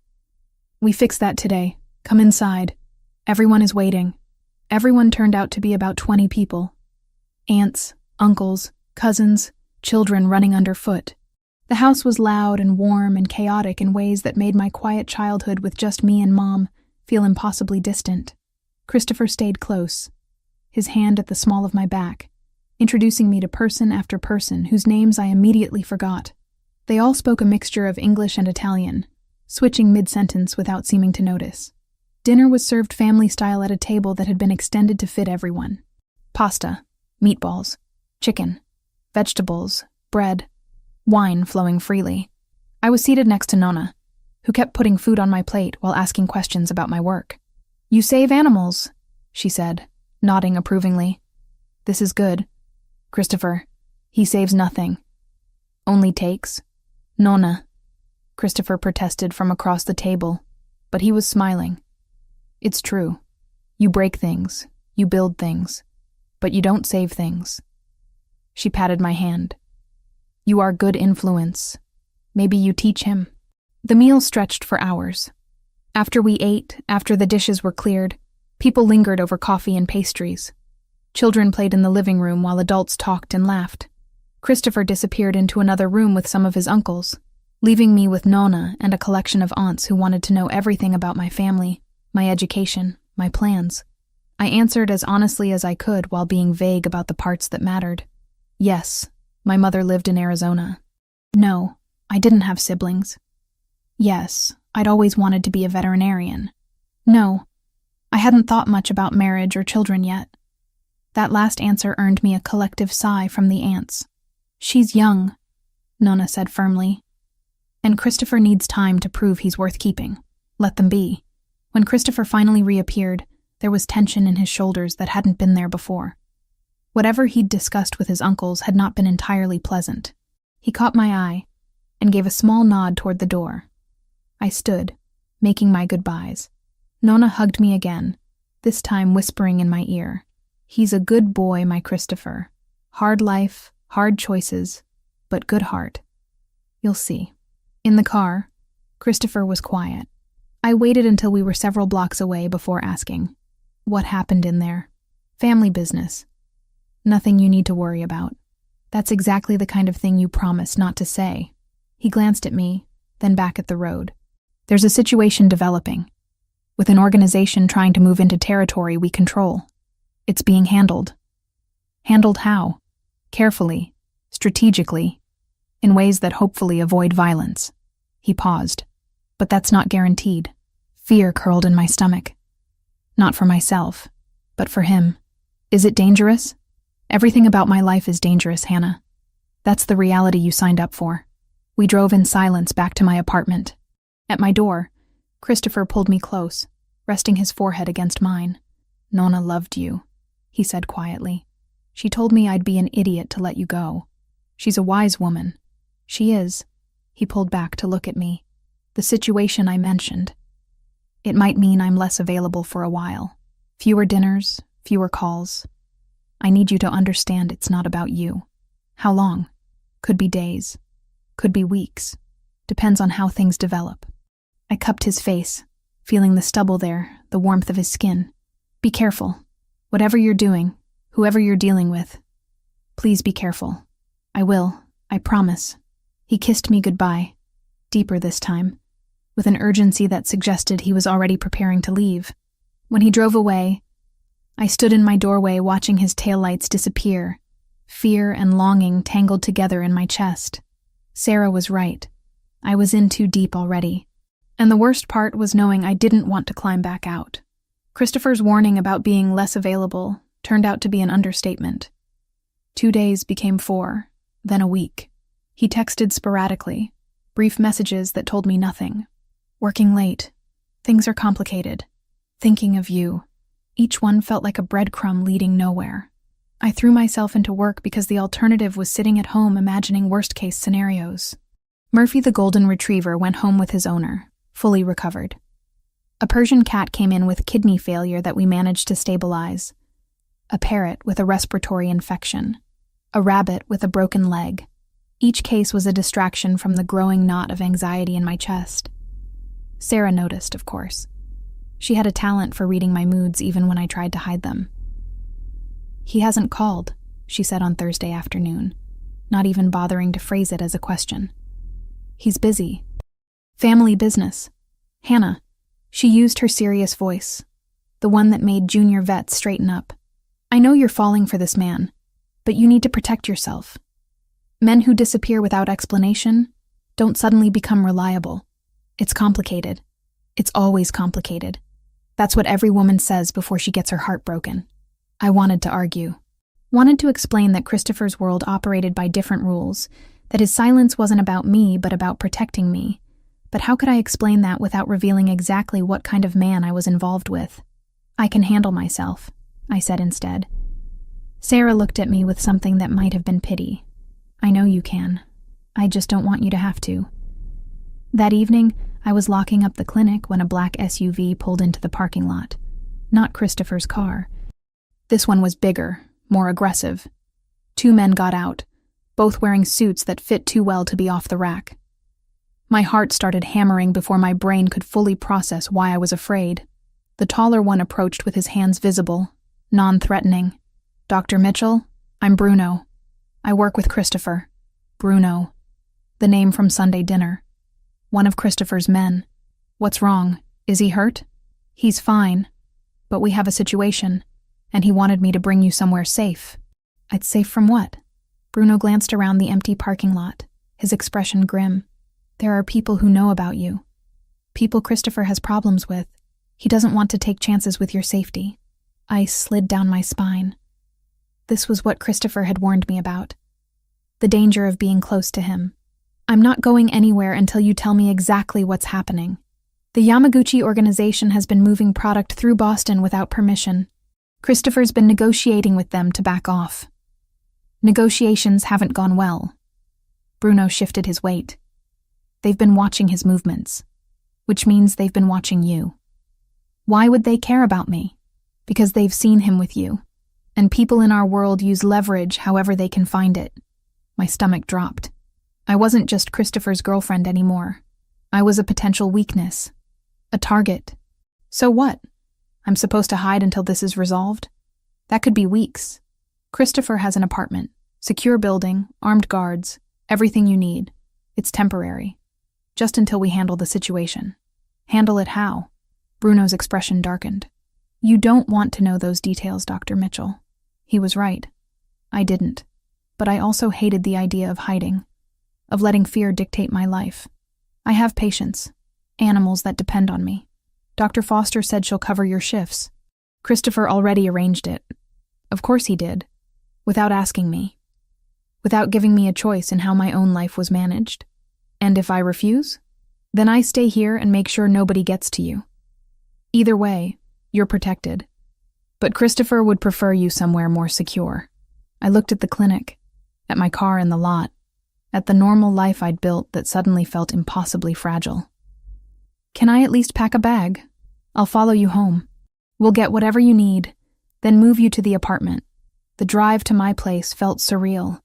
"We fixed that today. Come inside. Everyone is waiting." Everyone turned out to be about 20 people. Aunts, uncles, cousins, children running underfoot. The house was loud and warm and chaotic in ways that made my quiet childhood with just me and Mom feel impossibly distant. Christopher stayed close, his hand at the small of my back, introducing me to person after person whose names I immediately forgot. They all spoke a mixture of English and Italian, switching mid-sentence without seeming to notice. Dinner was served family-style at a table that had been extended to fit everyone. Pasta, meatballs, chicken, vegetables, bread, wine flowing freely. I was seated next to Nonna, who kept putting food on my plate while asking questions about my work. "You save animals," she said, nodding approvingly. "This is good. Christopher, he saves nothing. Only takes." "Nonna," Christopher protested from across the table, but he was smiling. "It's true. You break things, you build things, but you don't save things." She patted my hand. "You are good influence. Maybe you teach him." The meal stretched for hours. After we ate, after the dishes were cleared, people lingered over coffee and pastries. Children played in the living room while adults talked and laughed. Christopher disappeared into another room with some of his uncles, leaving me with Nonna and a collection of aunts who wanted to know everything about my family, my education, my plans. I answered as honestly as I could while being vague about the parts that mattered. Yes, my mother lived in Arizona. No, I didn't have siblings. Yes, I'd always wanted to be a veterinarian. No, I hadn't thought much about marriage or children yet. That last answer earned me a collective sigh from the aunts. "She's young," Nonna said firmly. "And Christopher needs time to prove he's worth keeping. Let them be." When Christopher finally reappeared, there was tension in his shoulders that hadn't been there before. Whatever he'd discussed with his uncles had not been entirely pleasant. He caught my eye and gave a small nod toward the door. I stood, making my goodbyes. Nonna hugged me again, this time whispering in my ear, "He's a good boy, my Christopher. Hard life, hard choices, but good heart. You'll see." In the car, Christopher was quiet. I waited until we were several blocks away before asking, "What happened in there?" "Family business. Nothing you need to worry about. That's exactly the kind of thing you promised not to say." He glanced at me, then back at the road. "There's a situation developing, with an organization trying to move into territory we control. It's being handled." "Handled how?" "Carefully, strategically, in ways that hopefully avoid violence." He paused. "But that's not guaranteed." Fear curled in my stomach. Not for myself, but for him. "Is it dangerous?" "Everything about my life is dangerous, Hannah. That's the reality you signed up for." We drove in silence back to my apartment. At my door, Christopher pulled me close, resting his forehead against mine. "Nonna loved you," he said quietly. "She told me I'd be an idiot to let you go. She's a wise woman." "She is." He pulled back to look at me. "The situation I mentioned. It might mean I'm less available for a while. Fewer dinners, fewer calls. I need you to understand it's not about you." "How long?" "Could be days. Could be weeks. Depends on how things develop." I cupped his face, feeling the stubble there, the warmth of his skin. "Be careful. Whatever you're doing, whoever you're dealing with, please be careful." "I will, I promise." He kissed me goodbye, deeper this time, with an urgency that suggested he was already preparing to leave. When he drove away, I stood in my doorway watching his taillights disappear, fear and longing tangled together in my chest. Sarah was right. I was in too deep already. And the worst part was knowing I didn't want to climb back out. Christopher's warning about being less available turned out to be an understatement. 2 days became 4, then a week. He texted sporadically, brief messages that told me nothing. "Working late. Things are complicated. Thinking of you." Each one felt like a breadcrumb leading nowhere. I threw myself into work because the alternative was sitting at home imagining worst-case scenarios. Murphy the golden retriever went home with his owner, fully recovered. A Persian cat came in with kidney failure that we managed to stabilize. A parrot with a respiratory infection. A rabbit with a broken leg. Each case was a distraction from the growing knot of anxiety in my chest. Sarah noticed, of course. She had a talent for reading my moods even when I tried to hide them. "He hasn't called," she said on Thursday afternoon, not even bothering to phrase it as a question. "He's busy. Family business. Hannah," she used her serious voice, the one that made junior vets straighten up. "I know you're falling for this man, but you need to protect yourself. Men who disappear without explanation don't suddenly become reliable. It's complicated. It's always complicated. That's what every woman says before she gets her heart broken." I wanted to argue. Wanted to explain that Christopher's world operated by different rules, that his silence wasn't about me but about protecting me. But how could I explain that without revealing exactly what kind of man I was involved with? "I can handle myself," I said instead. Sarah looked at me with something that might have been pity. "I know you can. I just don't want you to have to." That evening, I was locking up the clinic when a black SUV pulled into the parking lot. Not Christopher's car. This one was bigger, more aggressive. 2 men got out, both wearing suits that fit too well to be off the rack. My heart started hammering before my brain could fully process why I was afraid. The taller one approached with his hands visible, non-threatening. "Dr. Mitchell, I'm Bruno. I work with Christopher." Bruno. The name from Sunday dinner. One of Christopher's men. "What's wrong? Is he hurt?" "He's fine. But we have a situation, and he wanted me to bring you somewhere safe." "I'd safe from what?" Bruno glanced around the empty parking lot, his expression grim. "There are people who know about you. People Christopher has problems with. He doesn't want to take chances with your safety." Ice slid down my spine. This was what Christopher had warned me about. The danger of being close to him. "I'm not going anywhere until you tell me exactly what's happening. The Yamaguchi organization has been moving product through Boston without permission. Christopher's been negotiating with them to back off. Negotiations haven't gone well." Bruno shifted his weight. "They've been watching his movements, which means they've been watching you. Why would they care about me? Because they've seen him with you. And people in our world use leverage however they can find it." My stomach dropped. I wasn't just Christopher's girlfriend anymore. I was a potential weakness. A target. So what? I'm supposed to hide until this is resolved? That could be weeks. Christopher has an apartment, secure building, armed guards, everything you need. It's temporary. Just until we handle the situation. Handle it how? Bruno's expression darkened. "You don't want to know those details, Dr. Mitchell." He was right. I didn't. But I also hated the idea of hiding, of letting fear dictate my life. I have patients, animals that depend on me. Dr. Foster said she'll cover your shifts. Christopher already arranged it. Of course he did. Without asking me. Without giving me a choice in how my own life was managed. And if I refuse, then I stay here and make sure nobody gets to you. Either way, you're protected. But Christopher would prefer you somewhere more secure. I looked at the clinic, at my car in the lot, at the normal life I'd built that suddenly felt impossibly fragile. "Can I at least pack a bag? I'll follow you home. We'll get whatever you need, then move you to the apartment." The drive to my place felt surreal.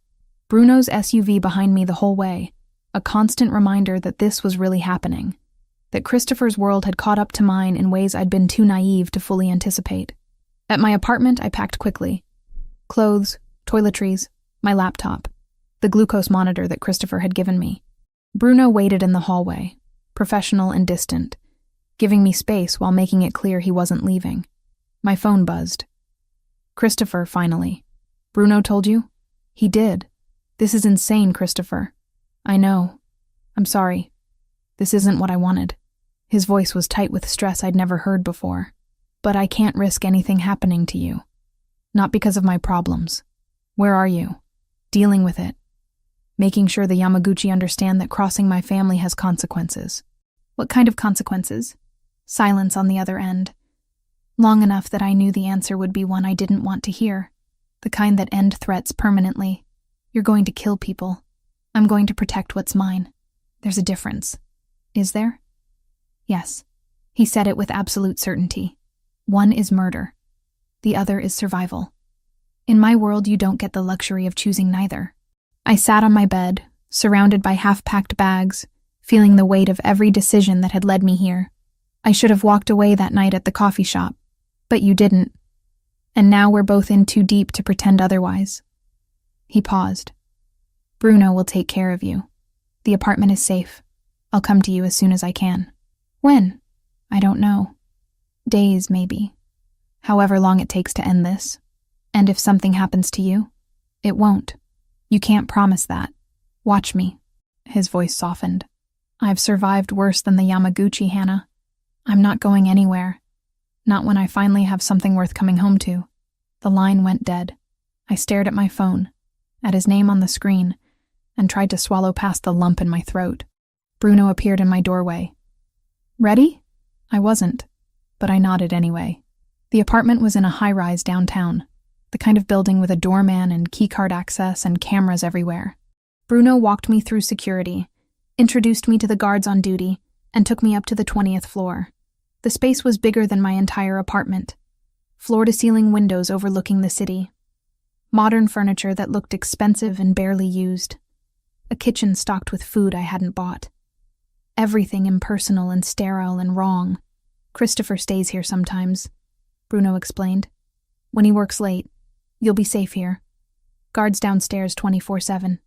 Bruno's SUV behind me the whole way, a constant reminder that this was really happening, that Christopher's world had caught up to mine in ways I'd been too naive to fully anticipate. At my apartment, I packed quickly. Clothes, toiletries, my laptop, the glucose monitor that Christopher had given me. Bruno waited in the hallway, professional and distant, giving me space while making it clear he wasn't leaving. My phone buzzed. "Christopher, finally. Bruno told you?" "He did. This is insane, Christopher." "I know. I'm sorry. This isn't what I wanted." His voice was tight with stress I'd never heard before. "But I can't risk anything happening to you. Not because of my problems. Where are you? Dealing with it. Making sure the Yamaguchi understand that crossing my family has consequences." "What kind of consequences?" Silence on the other end. Long enough that I knew the answer would be one I didn't want to hear. The kind that end threats permanently. "You're going to kill people. I'm going to protect what's mine. There's a difference." "Is there?" "Yes." He said it with absolute certainty. "One is murder. The other is survival. In my world, you don't get the luxury of choosing neither." I sat on my bed, surrounded by half-packed bags, feeling the weight of every decision that had led me here. I should have walked away that night at the coffee shop, but you didn't. And now we're both in too deep to pretend otherwise." He paused. "Bruno will take care of you. The apartment is safe. I'll come to you as soon as I can." "When?" "I don't know. Days, maybe. However long it takes to end this. And if something happens to you, it won't. You can't promise that. Watch me." His voice softened. "I've survived worse than the Yamaguchi, Hannah. I'm not going anywhere. Not when I finally have something worth coming home to." The line went dead. I stared at my phone, at his name on the screen, and tried to swallow past the lump in my throat. Bruno appeared in my doorway. "Ready?" I wasn't, but I nodded anyway. The apartment was in a high-rise downtown, the kind of building with a doorman and keycard access and cameras everywhere. Bruno walked me through security, introduced me to the guards on duty, and took me up to the 20th floor. The space was bigger than my entire apartment. Floor-to-ceiling windows overlooking the city. Modern furniture that looked expensive and barely used. A kitchen stocked with food I hadn't bought. Everything impersonal and sterile and wrong. "Christopher stays here sometimes," Bruno explained. "When he works late. You'll be safe here. Guards downstairs 24/7.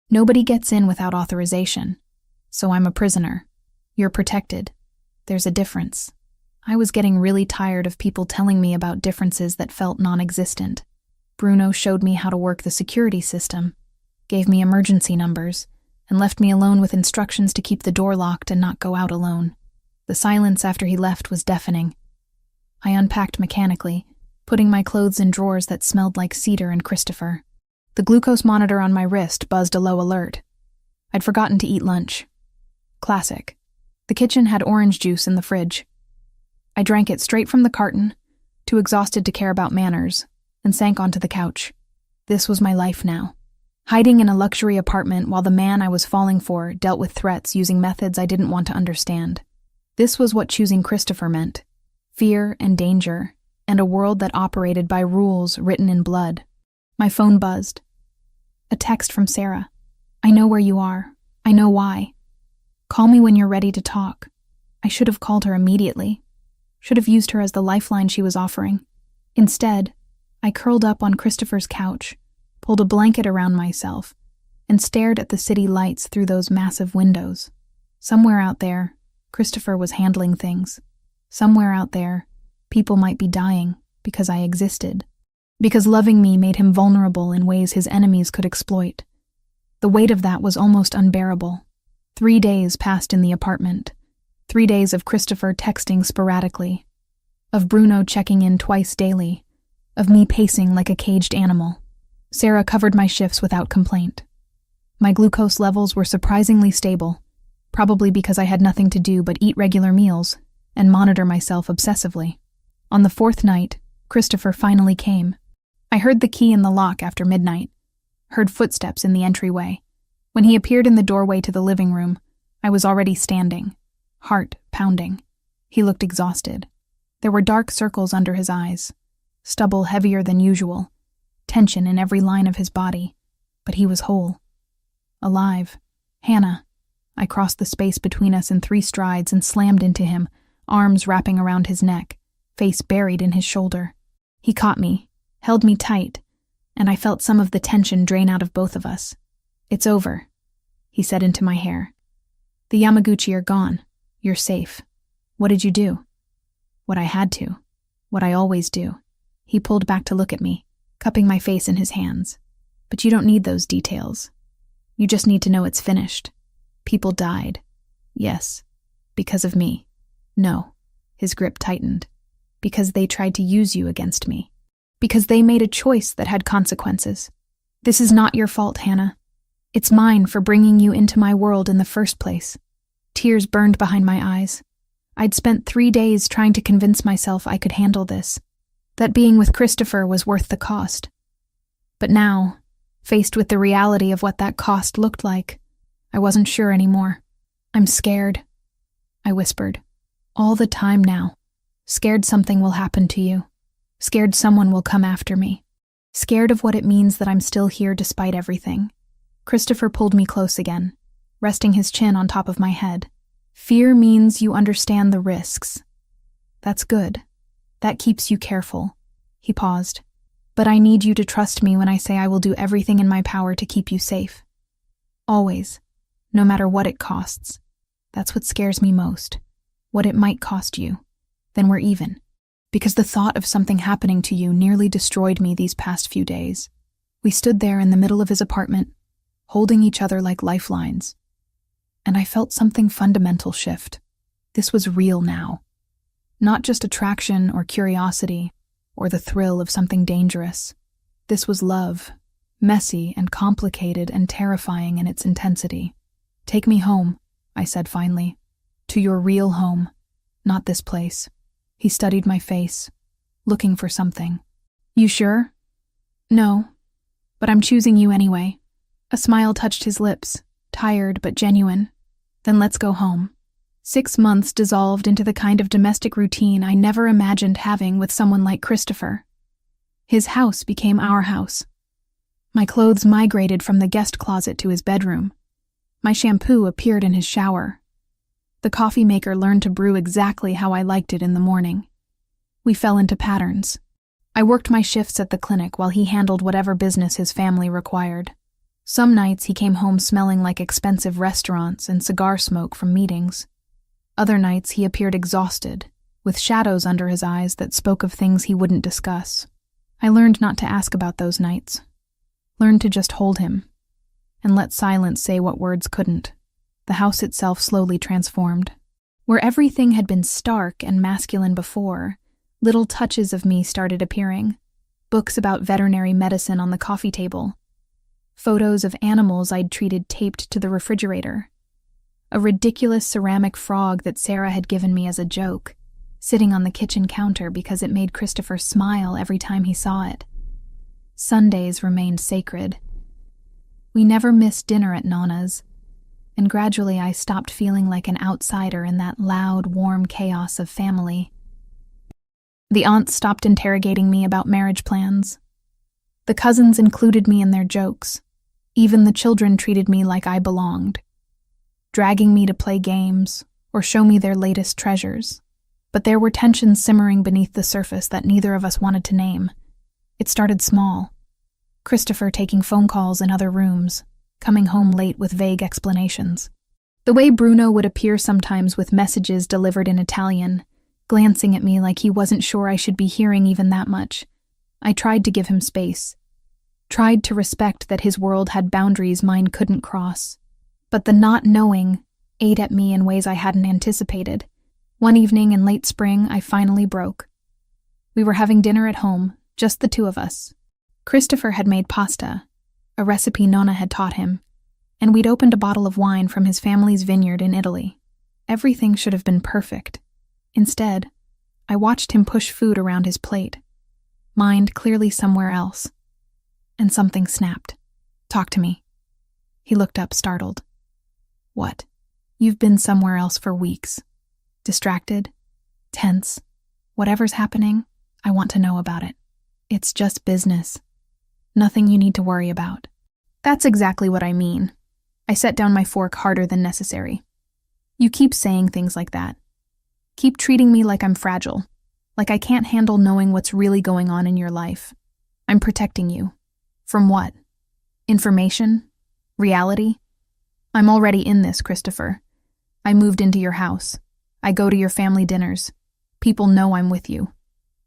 Nobody gets in without authorization. So I'm a prisoner. You're protected. There's a difference." I was getting really tired of people telling me about differences that felt non-existent. Bruno showed me how to work the security system, gave me emergency numbers, and left me alone with instructions to keep the door locked and not go out alone. The silence after he left was deafening. I unpacked mechanically, putting my clothes in drawers that smelled like cedar and Christopher. The glucose monitor on my wrist buzzed a low alert. I'd forgotten to eat lunch. Classic. The kitchen had orange juice in the fridge. I drank it straight from the carton, too exhausted to care about manners, and sank onto the couch. This was my life now. Hiding in a luxury apartment while the man I was falling for dealt with threats using methods I didn't want to understand. This was what choosing Christopher meant. Fear and danger, and a world that operated by rules written in blood. My phone buzzed. A text from Sarah. "I know where you are. I know why. Call me when you're ready to talk." I should have called her immediately. Should have used her as the lifeline she was offering. Instead, I curled up on Christopher's couch, pulled a blanket around myself, and stared at the city lights through those massive windows. Somewhere out there, Christopher was handling things. Somewhere out there, people might be dying because I existed. Because loving me made him vulnerable in ways his enemies could exploit. The weight of that was almost unbearable. 3 days passed in the apartment. 3 days of Christopher texting sporadically, of Bruno checking in twice daily, of me pacing like a caged animal. Sarah covered my shifts without complaint. My glucose levels were surprisingly stable, probably because I had nothing to do but eat regular meals and monitor myself obsessively. On the 4th night, Christopher finally came. I heard the key in the lock after midnight, heard footsteps in the entryway. When he appeared in the doorway to the living room, I was already standing, heart pounding. He looked exhausted. There were dark circles under his eyes, stubble heavier than usual, tension in every line of his body, but he was whole. Alive. "Hannah." I crossed the space between us in 3 strides and slammed into him, arms wrapping around his neck, face buried in his shoulder. He caught me, held me tight, and I felt some of the tension drain out of both of us. "It's over," he said into my hair. "The Yamaguchi are gone. You're safe. What did you do?" "What I had to. What I always do." He pulled back to look at me, cupping my face in his hands. "But you don't need those details. You just need to know it's finished. People died. Yes. Because of me. No." His grip tightened. "Because they tried to use you against me. Because they made a choice that had consequences. This is not your fault, Hannah. It's mine for bringing you into my world in the first place." Tears burned behind my eyes. I'd spent 3 days trying to convince myself I could handle this, that being with Christopher was worth the cost. But now, faced with the reality of what that cost looked like, I wasn't sure anymore. "I'm scared," I whispered. "All the time now. Scared something will happen to you. Scared someone will come after me. Scared of what it means that I'm still here despite everything." Christopher pulled me close again, resting his chin on top of my head. "Fear means you understand the risks. That's good. That keeps you careful." He paused. "But I need you to trust me when I say I will do everything in my power to keep you safe. Always. No matter what it costs. That's what scares me most. What it might cost you. Then we're even. Because the thought of something happening to you nearly destroyed me these past few days." We stood there in the middle of his apartment, holding each other like lifelines. And I felt something fundamental shift. This was real now. Not just attraction or curiosity, or the thrill of something dangerous. This was love, messy and complicated and terrifying in its intensity. "Take me home," I said finally. "To your real home, not this place." He studied my face, looking for something. "You sure?" "No, but I'm choosing you anyway." A smile touched his lips, tired but genuine. "Then let's go home." 6 months dissolved into the kind of domestic routine I never imagined having with someone like Christopher. His house became our house. My clothes migrated from the guest closet to his bedroom. My shampoo appeared in his shower. The coffee maker learned to brew exactly how I liked it in the morning. We fell into patterns. I worked my shifts at the clinic while he handled whatever business his family required. Some nights he came home smelling like expensive restaurants and cigar smoke from meetings. Other nights he appeared exhausted, with shadows under his eyes that spoke of things he wouldn't discuss. I learned not to ask about those nights. Learned to just hold him, and let silence say what words couldn't. The house itself slowly transformed. Where everything had been stark and masculine before, little touches of me started appearing. Books about veterinary medicine on the coffee table. Photos of animals I'd treated taped to the refrigerator. A ridiculous ceramic frog that Sarah had given me as a joke, sitting on the kitchen counter because it made Christopher smile every time he saw it. Sundays remained sacred. We never missed dinner at Nana's, and gradually I stopped feeling like an outsider in that loud, warm chaos of family. The aunts stopped interrogating me about marriage plans. The cousins included me in their jokes. Even the children treated me like I belonged, dragging me to play games or show me their latest treasures. But there were tensions simmering beneath the surface that neither of us wanted to name. It started small. Christopher taking phone calls in other rooms, coming home late with vague explanations. The way Bruno would appear sometimes with messages delivered in Italian, glancing at me like he wasn't sure I should be hearing even that much. I tried to give him space. Tried to respect that his world had boundaries mine couldn't cross. But the not knowing ate at me in ways I hadn't anticipated. One evening in late spring, I finally broke. We were having dinner at home, just the two of us. Christopher had made pasta, a recipe Nonna had taught him, and we'd opened a bottle of wine from his family's vineyard in Italy. Everything should have been perfect. Instead, I watched him push food around his plate, mind clearly somewhere else. And something snapped. "Talk to me." He looked up, startled. "What?" "You've been somewhere else for weeks. Distracted, tense. Whatever's happening, I want to know about it. It's just business. Nothing you need to worry about." "That's exactly what I mean." I set down my fork harder than necessary. "You keep saying things like that. Keep treating me like I'm fragile, like I can't handle knowing what's really going on in your life. I'm protecting you. From what? Information? Reality? I'm already in this, Christopher. I moved into your house. I go to your family dinners. People know I'm with you.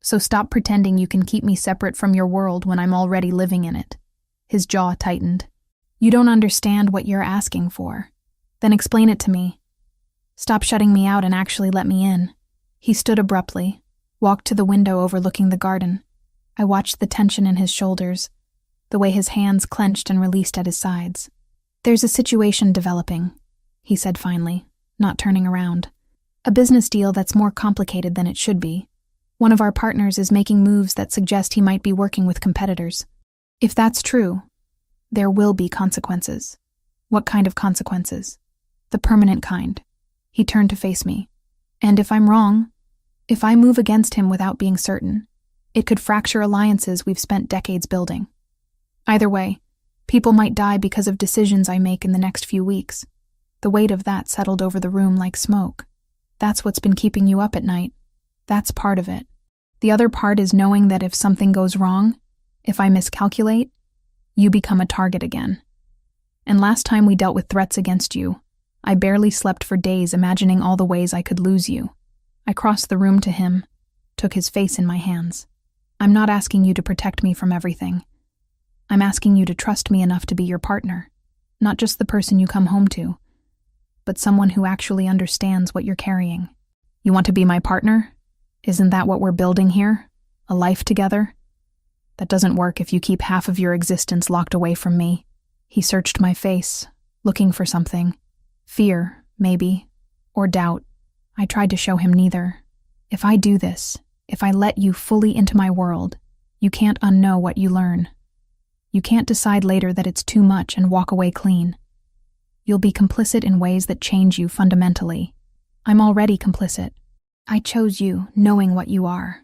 So stop pretending you can keep me separate from your world when I'm already living in it." His jaw tightened. "You don't understand what you're asking for. Then explain it to me. Stop shutting me out and actually let me in." He stood abruptly, walked to the window overlooking the garden. I watched the tension in his shoulders, the way his hands clenched and released at his sides. "There's a situation developing," he said finally, not turning around. "A business deal that's more complicated than it should be. One of our partners is making moves that suggest he might be working with competitors. If that's true, there will be consequences." "What kind of consequences?" "The permanent kind." He turned to face me. "And if I'm wrong, if I move against him without being certain, it could fracture alliances we've spent decades building. Either way, people might die because of decisions I make in the next few weeks." The weight of that settled over the room like smoke. "That's what's been keeping you up at night." That's part of it. The other part is knowing that if something goes wrong, if I miscalculate, you become a target again. And last time we dealt with threats against you, I barely slept for days imagining all the ways I could lose you. I crossed the room to him, took his face in my hands. I'm not asking you to protect me from everything. I'm asking you to trust me enough to be your partner, not just the person you come home to, but someone who actually understands what you're carrying. You want to be my partner? Isn't that what we're building here? A life together? That doesn't work if you keep half of your existence locked away from me. He searched my face, looking for something. Fear, maybe, or doubt. I tried to show him neither. If I do this, if I let you fully into my world, you can't unknow what you learn. You can't decide later that it's too much and walk away clean. You'll be complicit in ways that change you fundamentally. I'm already complicit. I chose you, knowing what you are.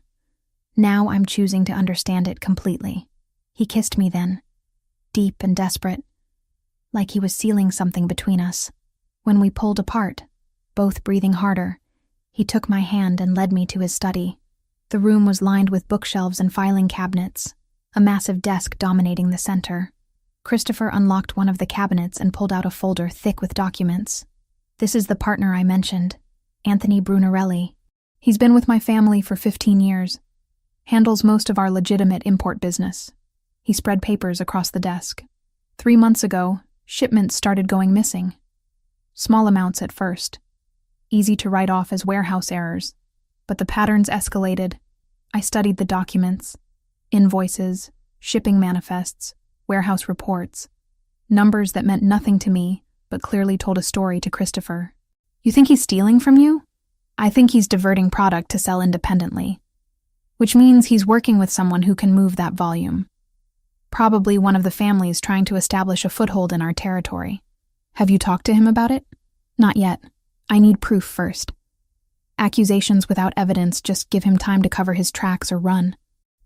Now I'm choosing to understand it completely. He kissed me then, deep and desperate, like he was sealing something between us. When we pulled apart, both breathing harder, he took my hand and led me to his study. The room was lined with bookshelves and filing cabinets, a massive desk dominating the center. Christopher unlocked one of the cabinets and pulled out a folder thick with documents. This is the partner I mentioned, Anthony Brunarelli. He's been with my family for 15 years, handles most of our legitimate import business. He spread papers across the desk. 3 months ago, shipments started going missing. Small amounts at first, easy to write off as warehouse errors, but the patterns escalated. I studied the documents, invoices, shipping manifests, warehouse reports, numbers that meant nothing to me, but clearly told a story to Christopher. You think he's stealing from you? I think he's diverting product to sell independently, which means he's working with someone who can move that volume. Probably one of the families trying to establish a foothold in our territory. Have you talked to him about it? Not yet. I need proof first. Accusations without evidence just give him time to cover his tracks or run.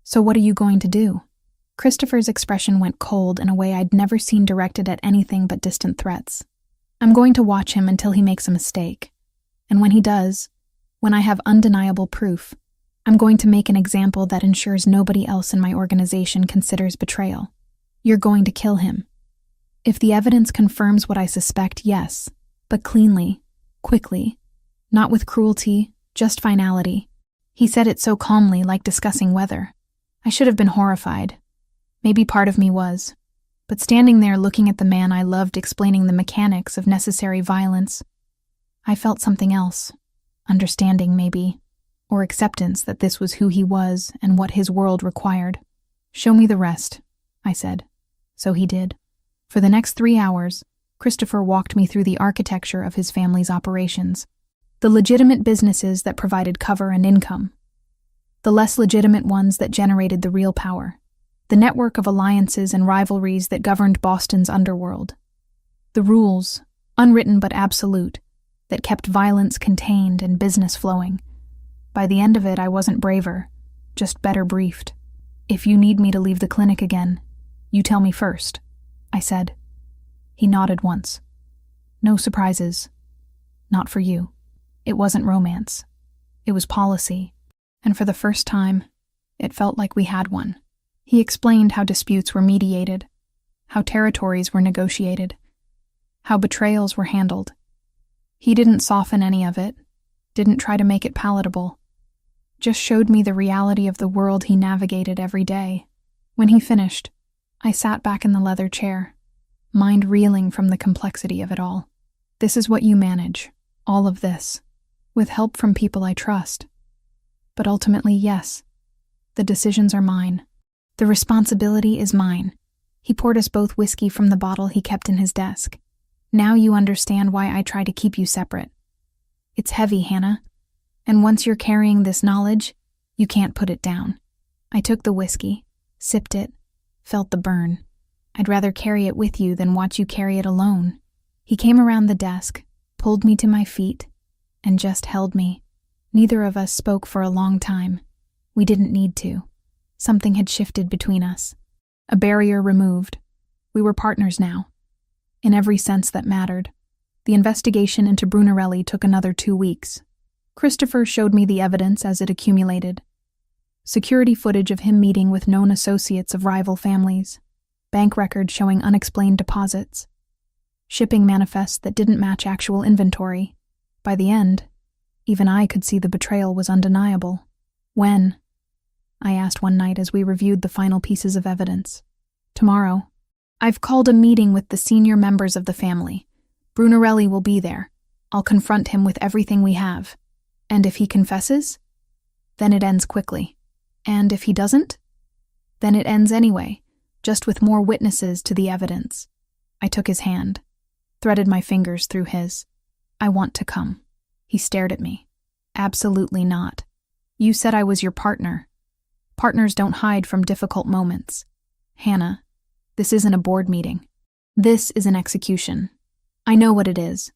So what are you going to do? Christopher's expression went cold in a way I'd never seen directed at anything but distant threats. I'm going to watch him until he makes a mistake. And when he does, when I have undeniable proof, I'm going to make an example that ensures nobody else in my organization considers betrayal. You're going to kill him. If the evidence confirms what I suspect, yes, but cleanly, quickly, not with cruelty, just finality. He said it so calmly, like discussing weather. I should have been horrified. Maybe part of me was. But standing there looking at the man I loved explaining the mechanics of necessary violence, I felt something else. Understanding, maybe, or acceptance that this was who he was and what his world required. Show me the rest, I said. So he did. For the next 3 hours, Christopher walked me through the architecture of his family's operations. The legitimate businesses that provided cover and income. The less legitimate ones that generated the real power. The network of alliances and rivalries that governed Boston's underworld. The rules, unwritten but absolute, that kept violence contained and business flowing. By the end of it, I wasn't braver, just better briefed. If you need me to leave the clinic again, you tell me first, I said. He nodded once. No surprises. Not for you. It wasn't romance. It was policy. And for the first time, it felt like we had one. He explained how disputes were mediated, how territories were negotiated, how betrayals were handled. He didn't soften any of it, didn't try to make it palatable, just showed me the reality of the world he navigated every day. When he finished, I sat back in the leather chair, mind reeling from the complexity of it all. This is what you manage, all of this, with help from people I trust. But ultimately, yes, the decisions are mine. The responsibility is mine. He poured us both whiskey from the bottle he kept in his desk. Now you understand why I try to keep you separate. It's heavy, Hannah. And once you're carrying this knowledge, you can't put it down. I took the whiskey, sipped it, felt the burn. I'd rather carry it with you than watch you carry it alone. He came around the desk, pulled me to my feet, and just held me. Neither of us spoke for a long time. We didn't need to. Something had shifted between us. A barrier removed. We were partners now. In every sense that mattered. The investigation into Brunarelli took another 2 weeks. Christopher showed me the evidence as it accumulated. Security footage of him meeting with known associates of rival families, bank records showing unexplained deposits, shipping manifests that didn't match actual inventory. By the end, even I could see the betrayal was undeniable. When? I asked one night as we reviewed the final pieces of evidence. Tomorrow. I've called a meeting with the senior members of the family. Brunarelli will be there. I'll confront him with everything we have. And if he confesses? Then it ends quickly. And if he doesn't? Then it ends anyway, just with more witnesses to the evidence. I took his hand, threaded my fingers through his. I want to come. He stared at me. Absolutely not. You said I was your partner. Partners don't hide from difficult moments. Hannah, this isn't a board meeting. This is an execution. I know what it is.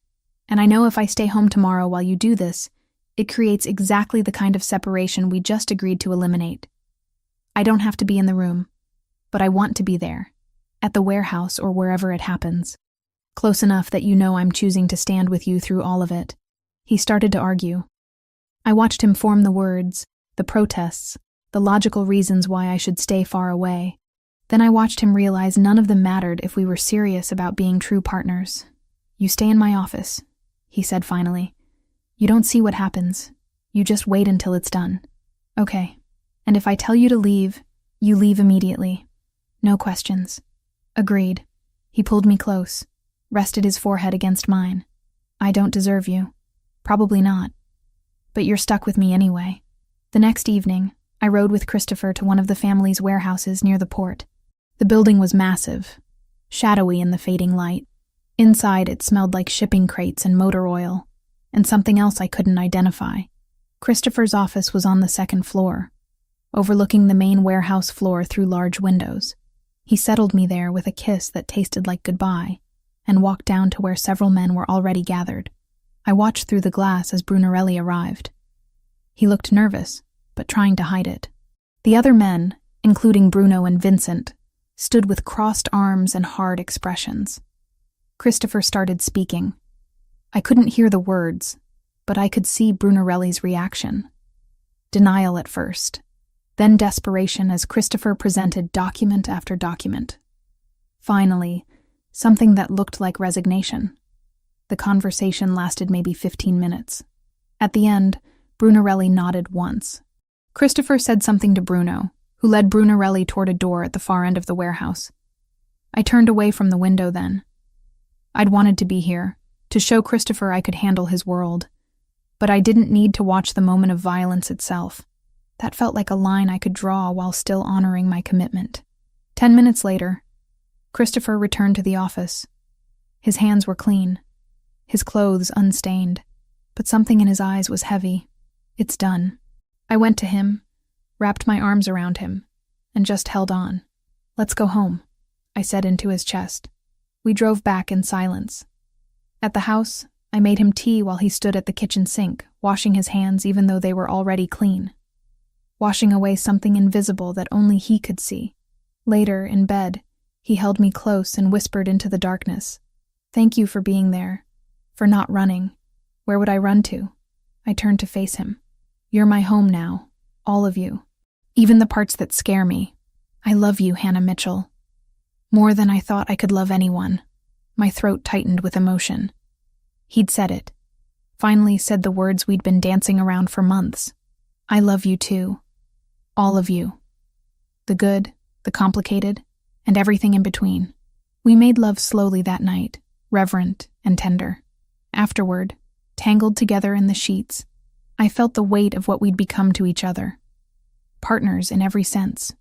And I know if I stay home tomorrow while you do this, it creates exactly the kind of separation we just agreed to eliminate. I don't have to be in the room, but I want to be there, at the warehouse or wherever it happens. Close enough that you know I'm choosing to stand with you through all of it. He started to argue. I watched him form the words, the protests, the logical reasons why I should stay far away. Then I watched him realize none of them mattered if we were serious about being true partners. You stay in my office, he said finally. You don't see what happens. You just wait until it's done. Okay. And if I tell you to leave, you leave immediately. No questions. Agreed. He pulled me close, rested his forehead against mine. I don't deserve you. Probably not. But you're stuck with me anyway. The next evening, I rode with Christopher to one of the family's warehouses near the port. The building was massive, shadowy in the fading light. Inside, it smelled like shipping crates and motor oil, and something else I couldn't identify. Christopher's office was on the second floor, overlooking the main warehouse floor through large windows. He settled me there with a kiss that tasted like goodbye, and walked down to where several men were already gathered. I watched through the glass as Brunarelli arrived. He looked nervous, but trying to hide it. The other men, including Bruno and Vincent, stood with crossed arms and hard expressions. Christopher started speaking. I couldn't hear the words, but I could see Brunarelli's reaction. Denial at first, then desperation as Christopher presented document after document. Finally, something that looked like resignation. The conversation lasted maybe 15 minutes. At the end, Brunarelli nodded once. Christopher said something to Bruno, who led Brunarelli toward a door at the far end of the warehouse. I turned away from the window then. I'd wanted to be here, to show Christopher I could handle his world. But I didn't need to watch the moment of violence itself. That felt like a line I could draw while still honoring my commitment. 10 minutes later, Christopher returned to the office. His hands were clean, his clothes unstained, but something in his eyes was heavy. It's done. I went to him, wrapped my arms around him, and just held on. Let's go home, I said into his chest. We drove back in silence. At the house, I made him tea while he stood at the kitchen sink, washing his hands even though they were already clean. Washing away something invisible that only he could see. Later, in bed, he held me close and whispered into the darkness. Thank you for being there, for not running. Where would I run to? I turned to face him. You're my home now, all of you. Even the parts that scare me. I love you, Hannah Mitchell. More than I thought I could love anyone. My throat tightened with emotion. He'd said it. Finally said the words we'd been dancing around for months. I love you too. All of you. The good, the complicated, and everything in between. We made love slowly that night, reverent and tender. Afterward, tangled together in the sheets, I felt the weight of what we'd become to each other. Partners in every sense.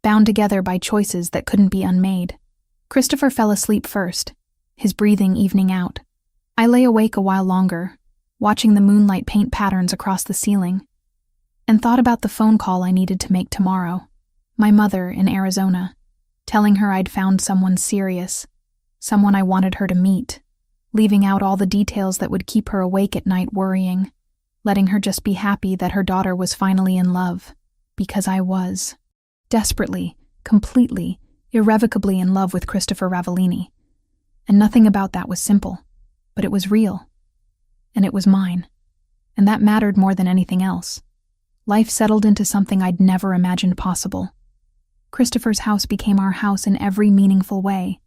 Bound together by choices that couldn't be unmade. Christopher fell asleep first, his breathing evening out. I lay awake a while longer, watching the moonlight paint patterns across the ceiling, and thought about the phone call I needed to make tomorrow. My mother in Arizona, telling her I'd found someone serious, someone I wanted her to meet, leaving out all the details that would keep her awake at night worrying, letting her just be happy that her daughter was finally in love, because I was. Desperately, completely, irrevocably in love with Christopher Ravellini. And nothing about that was simple, but it was real. And it was mine. and that mattered more than anything else. Life settled into something I'd never imagined possible. Christopher's house became our house in every meaningful way.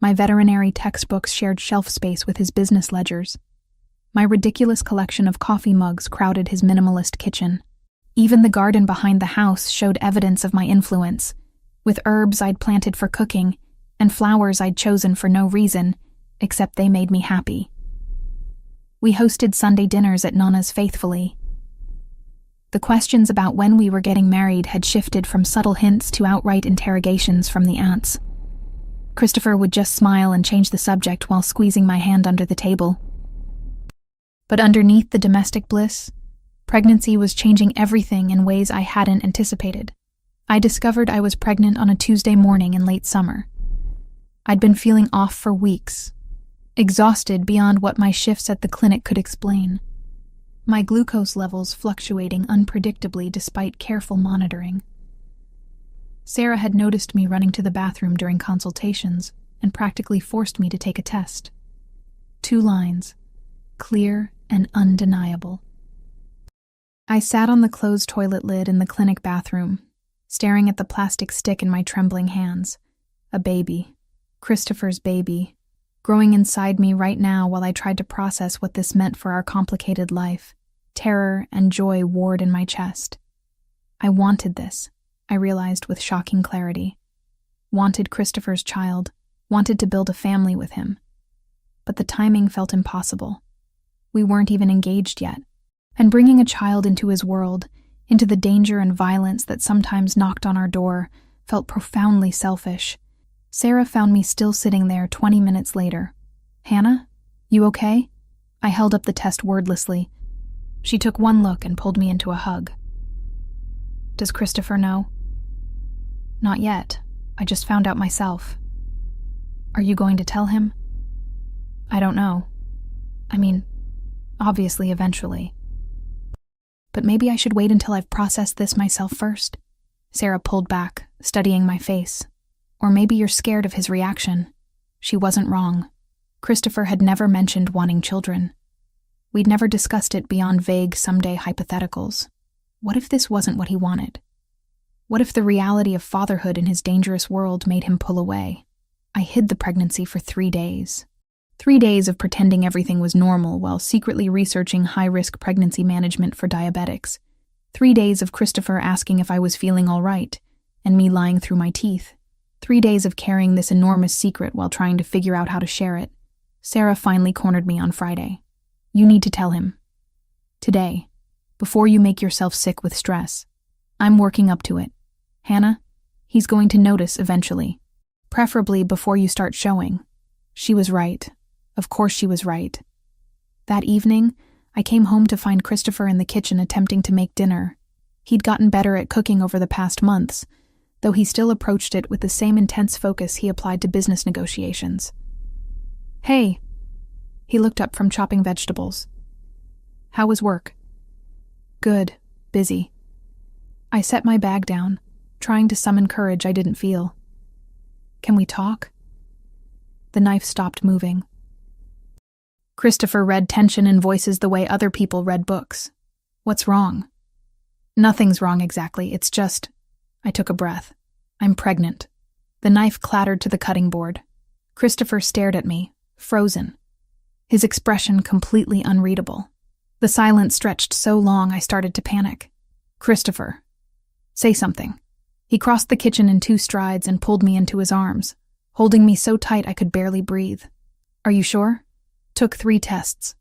My veterinary textbooks shared shelf space with his business ledgers. My ridiculous collection of coffee mugs crowded his minimalist kitchen. Even the garden behind the house showed evidence of my influence, with herbs I'd planted for cooking and flowers I'd chosen for no reason, except they made me happy. We hosted Sunday dinners at Nana's faithfully. The questions about when we were getting married had shifted from subtle hints to outright interrogations from the aunts. Christopher would just smile and change the subject while squeezing my hand under the table. But underneath the domestic bliss, pregnancy was changing everything in ways I hadn't anticipated. I discovered I was pregnant on a Tuesday morning in late summer. I'd been feeling off for weeks, exhausted beyond what my shifts at the clinic could explain. My glucose levels fluctuating unpredictably despite careful monitoring. Sarah had noticed me running to the bathroom during consultations and practically forced me to take a test. 2 lines, clear and undeniable. I sat on the closed toilet lid in the clinic bathroom, staring at the plastic stick in my trembling hands. A baby, Christopher's baby, growing inside me right now while I tried to process what this meant for our complicated life. Terror and joy warred in my chest. I wanted this, I realized with shocking clarity. Wanted Christopher's child, wanted to build a family with him. But the timing felt impossible. We weren't even engaged yet, and bringing a child into his world, into the danger and violence that sometimes knocked on our door, felt profoundly selfish. Sarah found me still sitting there 20 minutes later. "Hannah, you okay?" I held up the test wordlessly. She took one look and pulled me into a hug. "Does Christopher know?" "Not yet. I just found out myself." "Are you going to tell him?" "I don't know. I mean, obviously eventually. But maybe I should wait until I've processed this myself first." Sarah pulled back, studying my face. "Or maybe you're scared of his reaction." She wasn't wrong. Christopher had never mentioned wanting children. We'd never discussed it beyond vague someday hypotheticals. What if this wasn't what he wanted? What if the reality of fatherhood in his dangerous world made him pull away? I hid the pregnancy for 3 days. 3 days of pretending everything was normal while secretly researching high-risk pregnancy management for diabetics. 3 days of Christopher asking if I was feeling all right, and me lying through my teeth. 3 days of carrying this enormous secret while trying to figure out how to share it. Sarah finally cornered me on Friday. "You need to tell him. Today, before you make yourself sick with stress. I'm working up to it. Hannah, he's going to notice eventually. Preferably before you start showing." She was right. Of course she was right. That evening, I came home to find Christopher in the kitchen attempting to make dinner. He'd gotten better at cooking over the past months, though he still approached it with the same intense focus he applied to business negotiations. "Hey." He looked up from chopping vegetables. "How was work?" "Good. Busy." I set my bag down, trying to summon courage I didn't feel. "Can we talk?" The knife stopped moving. Christopher read tension in voices the way other people read books. "What's wrong?" "Nothing's wrong exactly, it's just..." I took a breath. "I'm pregnant." The knife clattered to the cutting board. Christopher stared at me, frozen. His expression completely unreadable. The silence stretched so long I started to panic. "Christopher, say something." He crossed the kitchen in 2 strides and pulled me into his arms, holding me so tight I could barely breathe. "Are you sure?" Took 3 tests.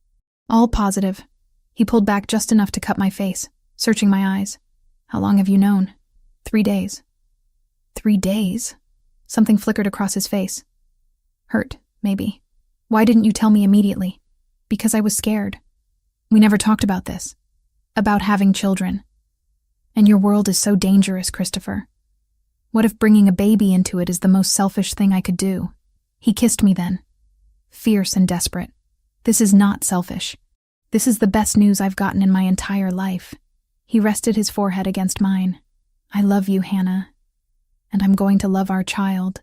All positive. He pulled back just enough to cut my face, searching my eyes. "How long have you known?" 3 days. 3 days? Something flickered across his face. "Hurt, maybe. Why didn't you tell me immediately?" "Because I was scared. We never talked about this. About having children. And your world is so dangerous, Christopher. What if bringing a baby into it is the most selfish thing I could do?" He kissed me then. Fierce and desperate. "This is not selfish. This is the best news I've gotten in my entire life." He rested his forehead against mine. "I love you, Hannah. And I'm going to love our child.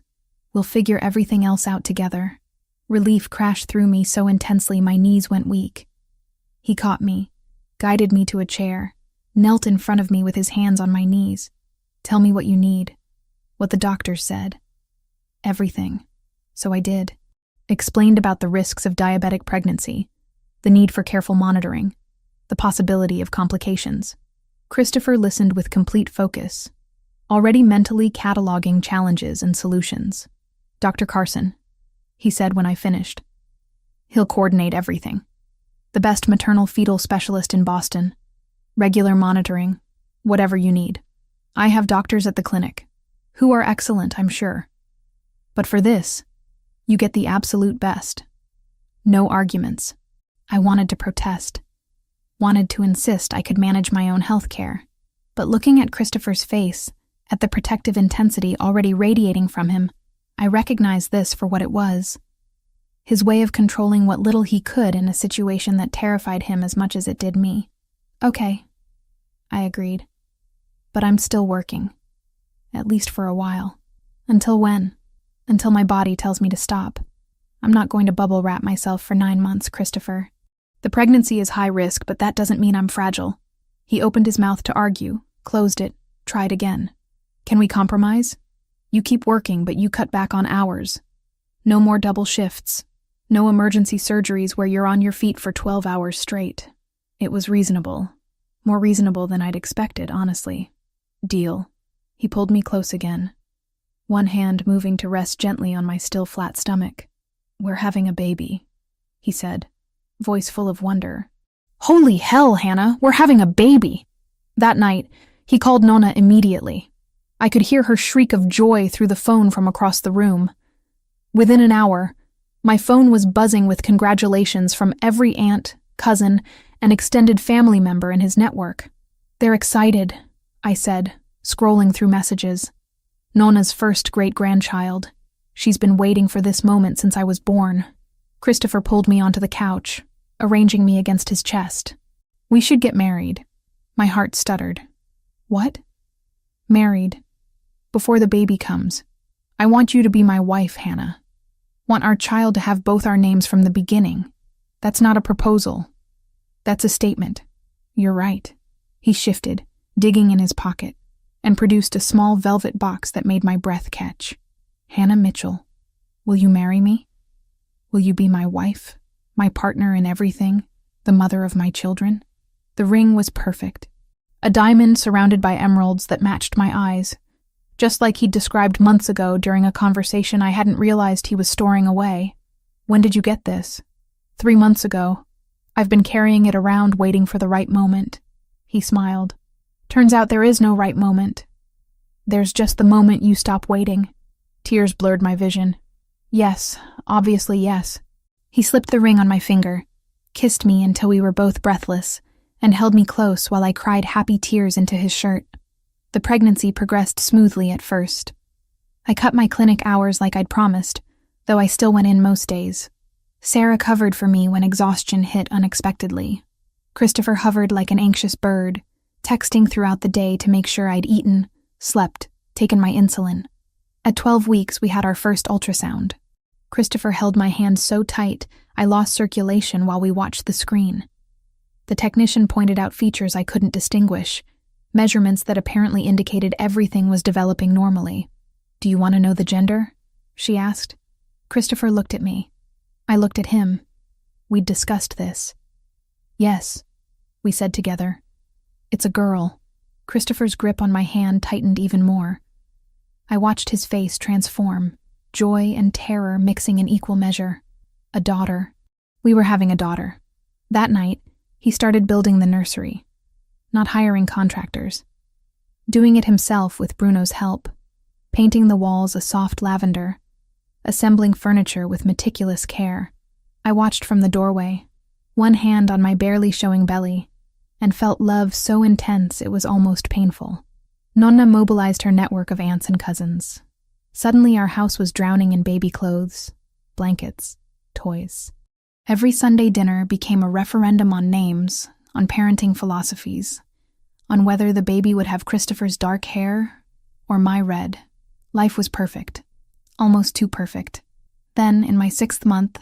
We'll figure everything else out together." Relief crashed through me so intensely my knees went weak. He caught me, guided me to a chair, knelt in front of me with his hands on my knees. "Tell me what you need." "What the doctors said." "Everything." So I did. Explained about the risks of diabetic pregnancy, the need for careful monitoring, the possibility of complications. Christopher listened with complete focus, already mentally cataloging challenges and solutions. "Dr. Carson," he said when I finished. "He'll coordinate everything. The best maternal fetal specialist in Boston. Regular monitoring, whatever you need. I have doctors at the clinic, who are excellent, I'm sure. But for this, you get the absolute best. No arguments." I wanted to protest, wanted to insist I could manage my own health care. But looking at Christopher's face, at the protective intensity already radiating from him, I recognized this for what it was. His way of controlling what little he could in a situation that terrified him as much as it did me. "Okay," I agreed. "But I'm still working. At least for a while. Until when? Until my body tells me to stop. I'm not going to bubble wrap myself for 9 months, Christopher. The pregnancy is high risk, but that doesn't mean I'm fragile." He opened his mouth to argue, closed it, tried again. "Can we compromise? You keep working, but you cut back on hours. No more double shifts. No emergency surgeries where you're on your feet for 12 hours straight." It was reasonable. More reasonable than I'd expected, honestly. "Deal." He pulled me close again, one hand moving to rest gently on my still flat stomach. "We're having a baby," he said, voice full of wonder. "Holy hell, Hannah, we're having a baby!" That night, he called Nonna immediately. I could hear her shriek of joy through the phone from across the room. Within an hour, my phone was buzzing with congratulations from every aunt, cousin, and extended family member in his network. "They're excited," I said, scrolling through messages. "Nonna's first great-grandchild. She's been waiting for this moment since I was born." Christopher pulled me onto the couch, arranging me against his chest. "We should get married." My heart stuttered. "What?" "Married. Before the baby comes. I want you to be my wife, Hannah. Want our child to have both our names from the beginning. That's not a proposal. That's a statement." "You're right." He shifted, digging in his pocket, and produced a small velvet box that made my breath catch. "Hannah Mitchell, will you marry me? Will you be my wife, my partner in everything, the mother of my children?" The ring was perfect. A diamond surrounded by emeralds that matched my eyes, just like he'd described months ago during a conversation I hadn't realized he was storing away. "When did you get this?" 3 months ago. I've been carrying it around waiting for the right moment." He smiled. "Turns out there is no right moment. There's just the moment you stop waiting." Tears blurred my vision. "Yes, obviously yes." He slipped the ring on my finger, kissed me until we were both breathless, and held me close while I cried happy tears into his shirt. The pregnancy progressed smoothly at first. I cut my clinic hours like I'd promised, though I still went in most days. Sarah covered for me when exhaustion hit unexpectedly. Christopher hovered like an anxious bird, texting throughout the day to make sure I'd eaten, slept, taken my insulin. At 12 weeks, we had our first ultrasound. Christopher held my hand so tight, I lost circulation while we watched the screen. The technician pointed out features I couldn't distinguish, measurements that apparently indicated everything was developing normally. "Do you want to know the gender?" she asked. Christopher looked at me. I looked at him. We'd discussed this. "Yes," we said together. "It's a girl." Christopher's grip on my hand tightened even more. I watched his face transform, joy and terror mixing in equal measure. A daughter. We were having a daughter. That night, he started building the nursery. Not hiring contractors. Doing it himself with Bruno's help. Painting the walls a soft lavender. Assembling furniture with meticulous care. I watched from the doorway, one hand on my barely showing belly, and felt love so intense it was almost painful. Nonna mobilized her network of aunts and cousins. Suddenly our house was drowning in baby clothes, blankets, toys. Every Sunday dinner became a referendum on names, on parenting philosophies, on whether the baby would have Christopher's dark hair or my red. Life was perfect. Almost too perfect. Then, in my 6th month,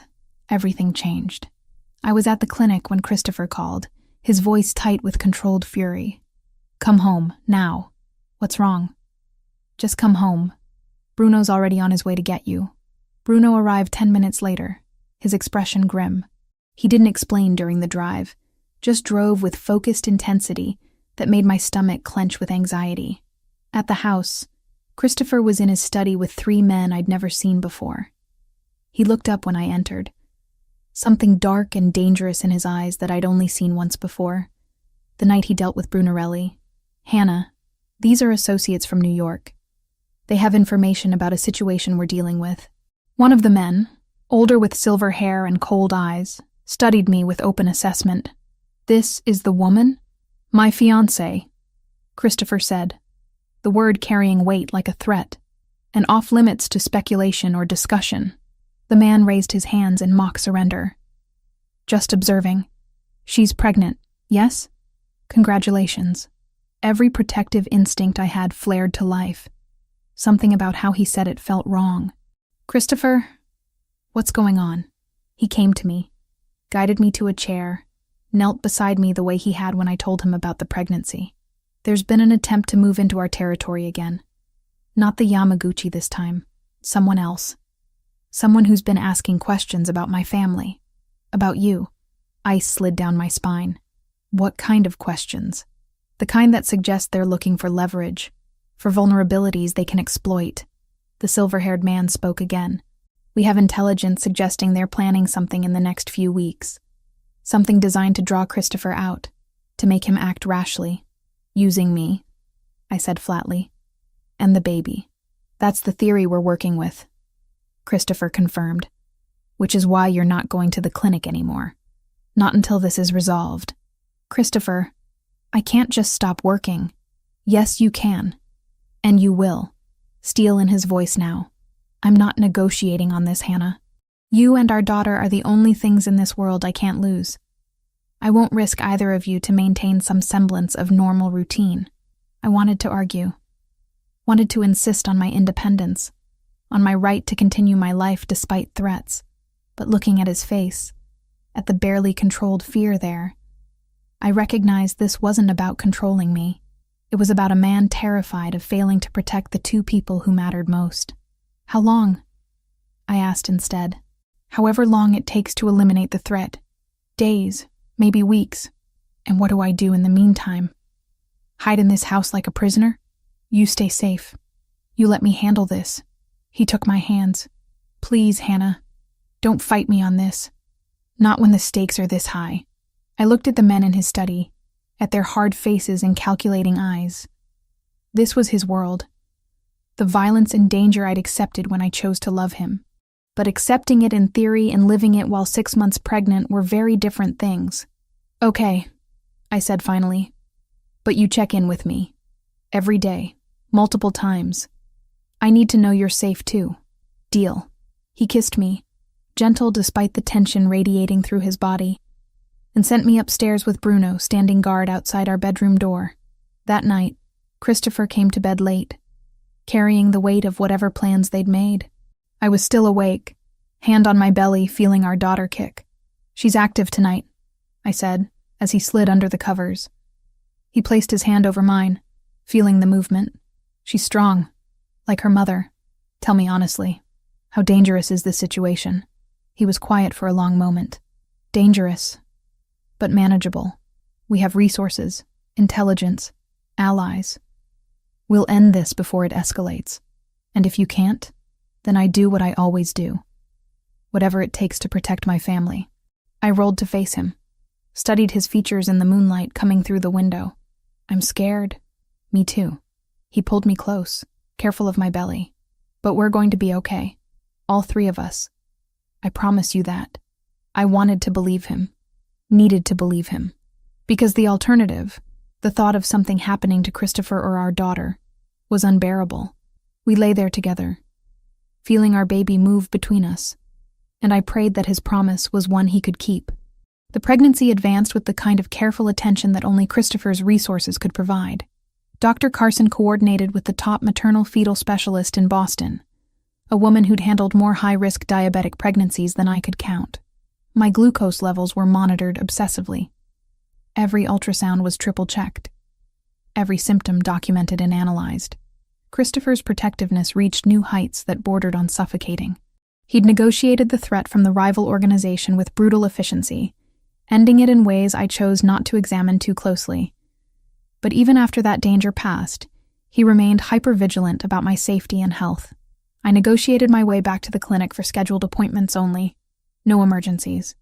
everything changed. I was at the clinic when Christopher called, his voice tight with controlled fury. "Come home, now. What's wrong? Just come home. Bruno's already on his way to get you." Bruno arrived 10 minutes later, his expression grim. He didn't explain during the drive, just drove with focused intensity that made my stomach clench with anxiety. At the house, Christopher was in his study with 3 men I'd never seen before. He looked up when I entered, something dark and dangerous in his eyes that I'd only seen once before, the night he dealt with Brunarelli. "Hannah, these are associates from New York. They have information about a situation we're dealing with." One of the men, older with silver hair and cold eyes, studied me with open assessment. "This is the woman? My fiancée," Christopher said, the word carrying weight like a threat, and off limits to speculation or discussion. The man raised his hands in mock surrender. "Just observing. She's pregnant, yes? Congratulations." Every protective instinct I had flared to life. Something about how he said it felt wrong. "Christopher, what's going on?" He came to me, guided me to a chair, knelt beside me the way he had when I told him about the pregnancy. "There's been an attempt to move into our territory again. Not the Yamaguchi this time. Someone else. Someone who's been asking questions about my family. About you." Ice slid down my spine. "What kind of questions?" "The kind that suggest they're looking for leverage, for vulnerabilities they can exploit." The silver-haired man spoke again. "We have intelligence suggesting they're planning something in the next few weeks. Something designed to draw Christopher out, to make him act rashly. Using me," I said flatly. "And the baby. That's the theory we're working with," Christopher confirmed. "Which is why you're not going to the clinic anymore. Not until this is resolved." "Christopher, I can't just stop working." "Yes, you can. And you will." Steel in his voice now. "I'm not negotiating on this, Hannah. You and our daughter are the only things in this world I can't lose. I won't risk either of you to maintain some semblance of normal routine." I wanted to argue. Wanted to insist on my independence, on my right to continue my life despite threats. But looking at his face, at the barely controlled fear there, I recognized this wasn't about controlling me. It was about a man terrified of failing to protect the 2 people who mattered most. "How long?" I asked instead. "However long it takes to eliminate the threat. Days, maybe weeks. And what do I do in the meantime? Hide in this house like a prisoner? You stay safe. You let me handle this." He took my hands. "Please, Hannah, don't fight me on this. Not when the stakes are this high." I looked at the men in his study, at their hard faces and calculating eyes. This was his world. The violence and danger I'd accepted when I chose to love him. But accepting it in theory and living it while 6 months pregnant were very different things. "Okay," I said finally. "But you check in with me. Every day. Multiple times. I need to know you're safe too. Deal." He kissed me, gentle despite the tension radiating through his body, and sent me upstairs with Bruno standing guard outside our bedroom door. That night, Christopher came to bed late, carrying the weight of whatever plans they'd made. I was still awake, hand on my belly, feeling our daughter kick. "She's active tonight," I said, as he slid under the covers. He placed his hand over mine, feeling the movement. "She's strong, like her mother. Tell me honestly, how dangerous is this situation?" He was quiet for a long moment. "Dangerous, but manageable. We have resources, intelligence, allies. We'll end this before it escalates. And if you can't, then I do what I always do. Whatever it takes to protect my family." I rolled to face him, studied his features in the moonlight coming through the window. "I'm scared." "Me too." He pulled me close, careful of my belly. "But we're going to be okay. All 3 of us. I promise you that." I wanted to believe him. Needed to believe him. Because the alternative, the thought of something happening to Christopher or our daughter, was unbearable. We lay there together, feeling our baby move between us, and I prayed that his promise was one he could keep. The pregnancy advanced with the kind of careful attention that only Christopher's resources could provide. Dr. Carson coordinated with the top maternal-fetal specialist in Boston, a woman who'd handled more high-risk diabetic pregnancies than I could count. My glucose levels were monitored obsessively. Every ultrasound was triple-checked, every symptom documented and analyzed. Christopher's protectiveness reached new heights that bordered on suffocating. He'd negotiated the threat from the rival organization with brutal efficiency, ending it in ways I chose not to examine too closely. But even after that danger passed, he remained hyper-vigilant about my safety and health. I negotiated my way back to the clinic for scheduled appointments only. No emergencies.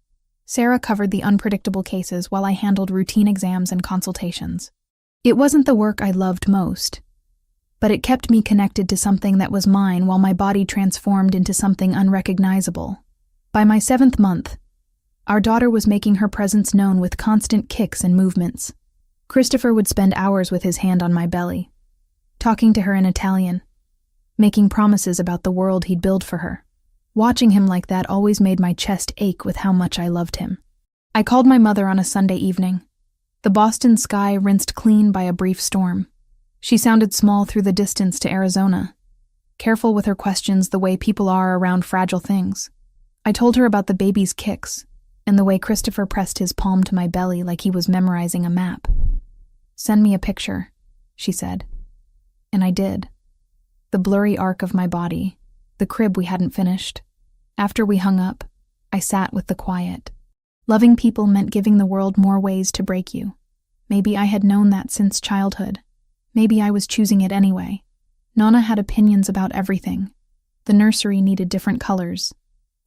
Sarah covered the unpredictable cases while I handled routine exams and consultations. It wasn't the work I loved most, but it kept me connected to something that was mine while my body transformed into something unrecognizable. By my 7th month, our daughter was making her presence known with constant kicks and movements. Christopher would spend hours with his hand on my belly, talking to her in Italian, making promises about the world he'd build for her. Watching him like that always made my chest ache with how much I loved him. I called my mother on a Sunday evening. The Boston sky rinsed clean by a brief storm. She sounded small through the distance to Arizona, careful with her questions the way people are around fragile things. I told her about the baby's kicks and the way Christopher pressed his palm to my belly like he was memorizing a map. "Send me a picture," she said. And I did. The blurry arc of my body, the crib we hadn't finished. After we hung up, I sat with the quiet. Loving people meant giving the world more ways to break you. Maybe I had known that since childhood. Maybe I was choosing it anyway. Nonna had opinions about everything. The nursery needed different colors.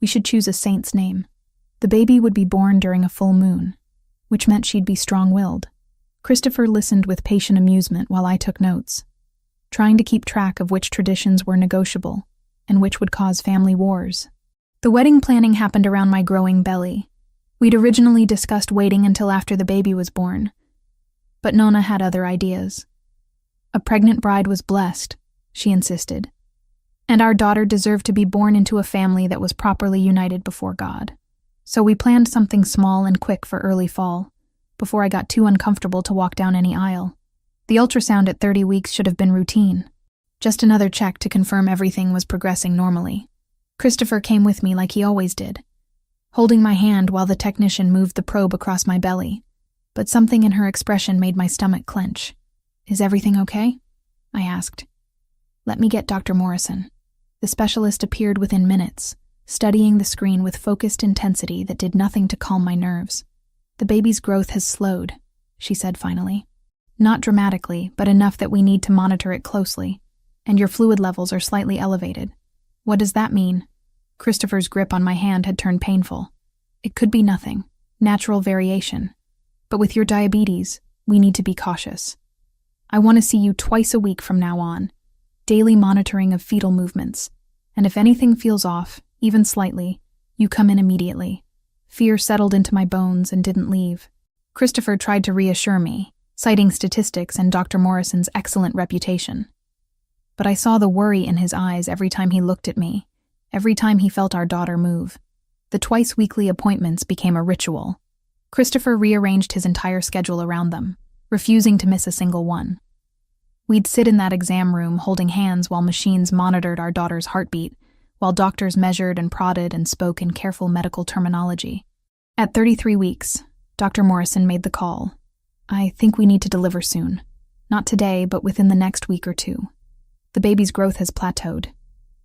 We should choose a saint's name. The baby would be born during a full moon, which meant she'd be strong-willed. Christopher listened with patient amusement while I took notes, trying to keep track of which traditions were negotiable and which would cause family wars. The wedding planning happened around my growing belly. We'd originally discussed waiting until after the baby was born, but Nonna had other ideas. A pregnant bride was blessed, she insisted, and our daughter deserved to be born into a family that was properly united before God. So we planned something small and quick for early fall, before I got too uncomfortable to walk down any aisle. The ultrasound at 30 weeks should have been routine, just another check to confirm everything was progressing normally. Christopher came with me like he always did, holding my hand while the technician moved the probe across my belly, but something in her expression made my stomach clench. "Is everything okay?" I asked. "Let me get Dr. Morrison." The specialist appeared within minutes, studying the screen with focused intensity that did nothing to calm my nerves. "The baby's growth has slowed," she said finally. "Not dramatically, but enough that we need to monitor it closely, and your fluid levels are slightly elevated." "What does that mean?" Christopher's grip on my hand had turned painful. "It could be nothing, natural variation. But with your diabetes, we need to be cautious. I want to see you twice a week from now on, daily monitoring of fetal movements, and if anything feels off, even slightly, you come in immediately." Fear settled into my bones and didn't leave. Christopher tried to reassure me, citing statistics and Dr. Morrison's excellent reputation. But I saw the worry in his eyes every time he looked at me, every time he felt our daughter move. The twice-weekly appointments became a ritual. Christopher rearranged his entire schedule around them, refusing to miss a single one. We'd sit in that exam room holding hands while machines monitored our daughter's heartbeat, while doctors measured and prodded and spoke in careful medical terminology. At 33 weeks, Dr. Morrison made the call. "I think we need to deliver soon. Not today, but within the next week or two. The baby's growth has plateaued.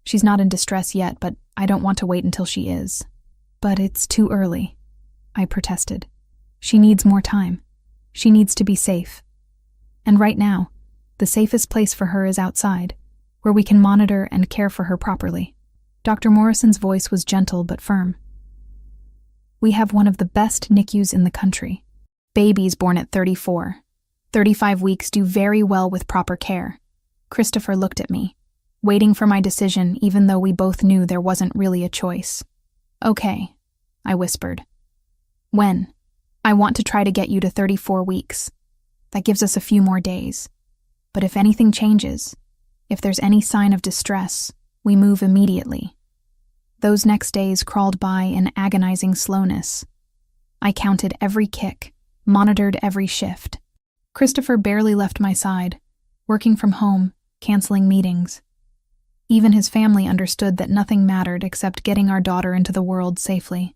She's not in distress yet, but I don't want to wait until she is." "But it's too early," I protested. "She needs more time. She needs to be safe. And right now, the safest place for her is outside, where we can monitor and care for her properly." Dr. Morrison's voice was gentle but firm. "We have one of the best NICUs in the country. Babies born at 34, 35 weeks do very well with proper care." Christopher looked at me, waiting for my decision even though we both knew there wasn't really a choice. "Okay," I whispered. "When?" "I want to try to get you to 34 weeks. That gives us a few more days. But if anything changes, if there's any sign of distress, we move immediately." Those next days crawled by in agonizing slowness. I counted every kick, monitored every shift. Christopher barely left my side, working from home, canceling meetings. Even his family understood that nothing mattered except getting our daughter into the world safely.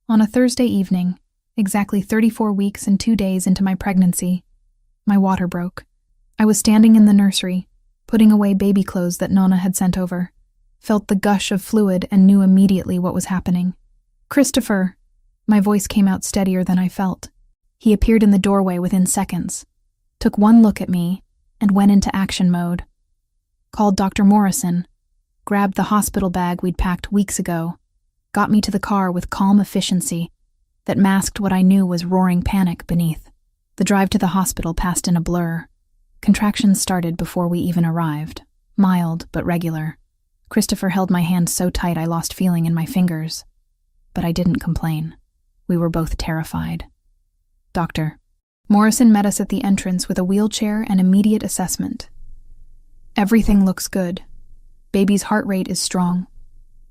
On a Thursday evening, Exactly 34 weeks and 2 days into my pregnancy, my water broke. I was standing in the nursery, putting away baby clothes that Nona had sent over, felt the gush of fluid and knew immediately what was happening. "Christopher!" My voice came out steadier than I felt. He appeared in the doorway within seconds, took one look at me, and went into action mode. Called Dr. Morrison, grabbed the hospital bag we'd packed weeks ago, got me to the car with calm efficiency that masked what I knew was roaring panic beneath. The drive to the hospital passed in a blur. Contractions started before we even arrived, mild but regular. Christopher held my hand so tight I lost feeling in my fingers. But I didn't complain. We were both terrified. "Doctor." Morrison met us at the entrance with a wheelchair and immediate assessment. "Everything looks good. Baby's heart rate is strong.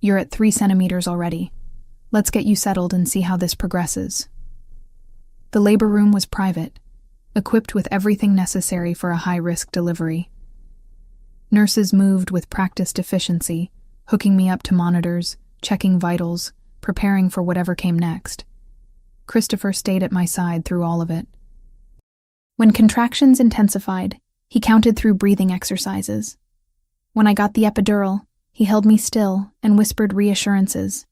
You're at 3 centimeters already. Let's get you settled and see how this progresses." The labor room was private, equipped with everything necessary for a high-risk delivery. Nurses moved with practiced efficiency, hooking me up to monitors, checking vitals, preparing for whatever came next. Christopher stayed at my side through all of it. When contractions intensified, he counted through breathing exercises. When I got the epidural, he held me still and whispered reassurances.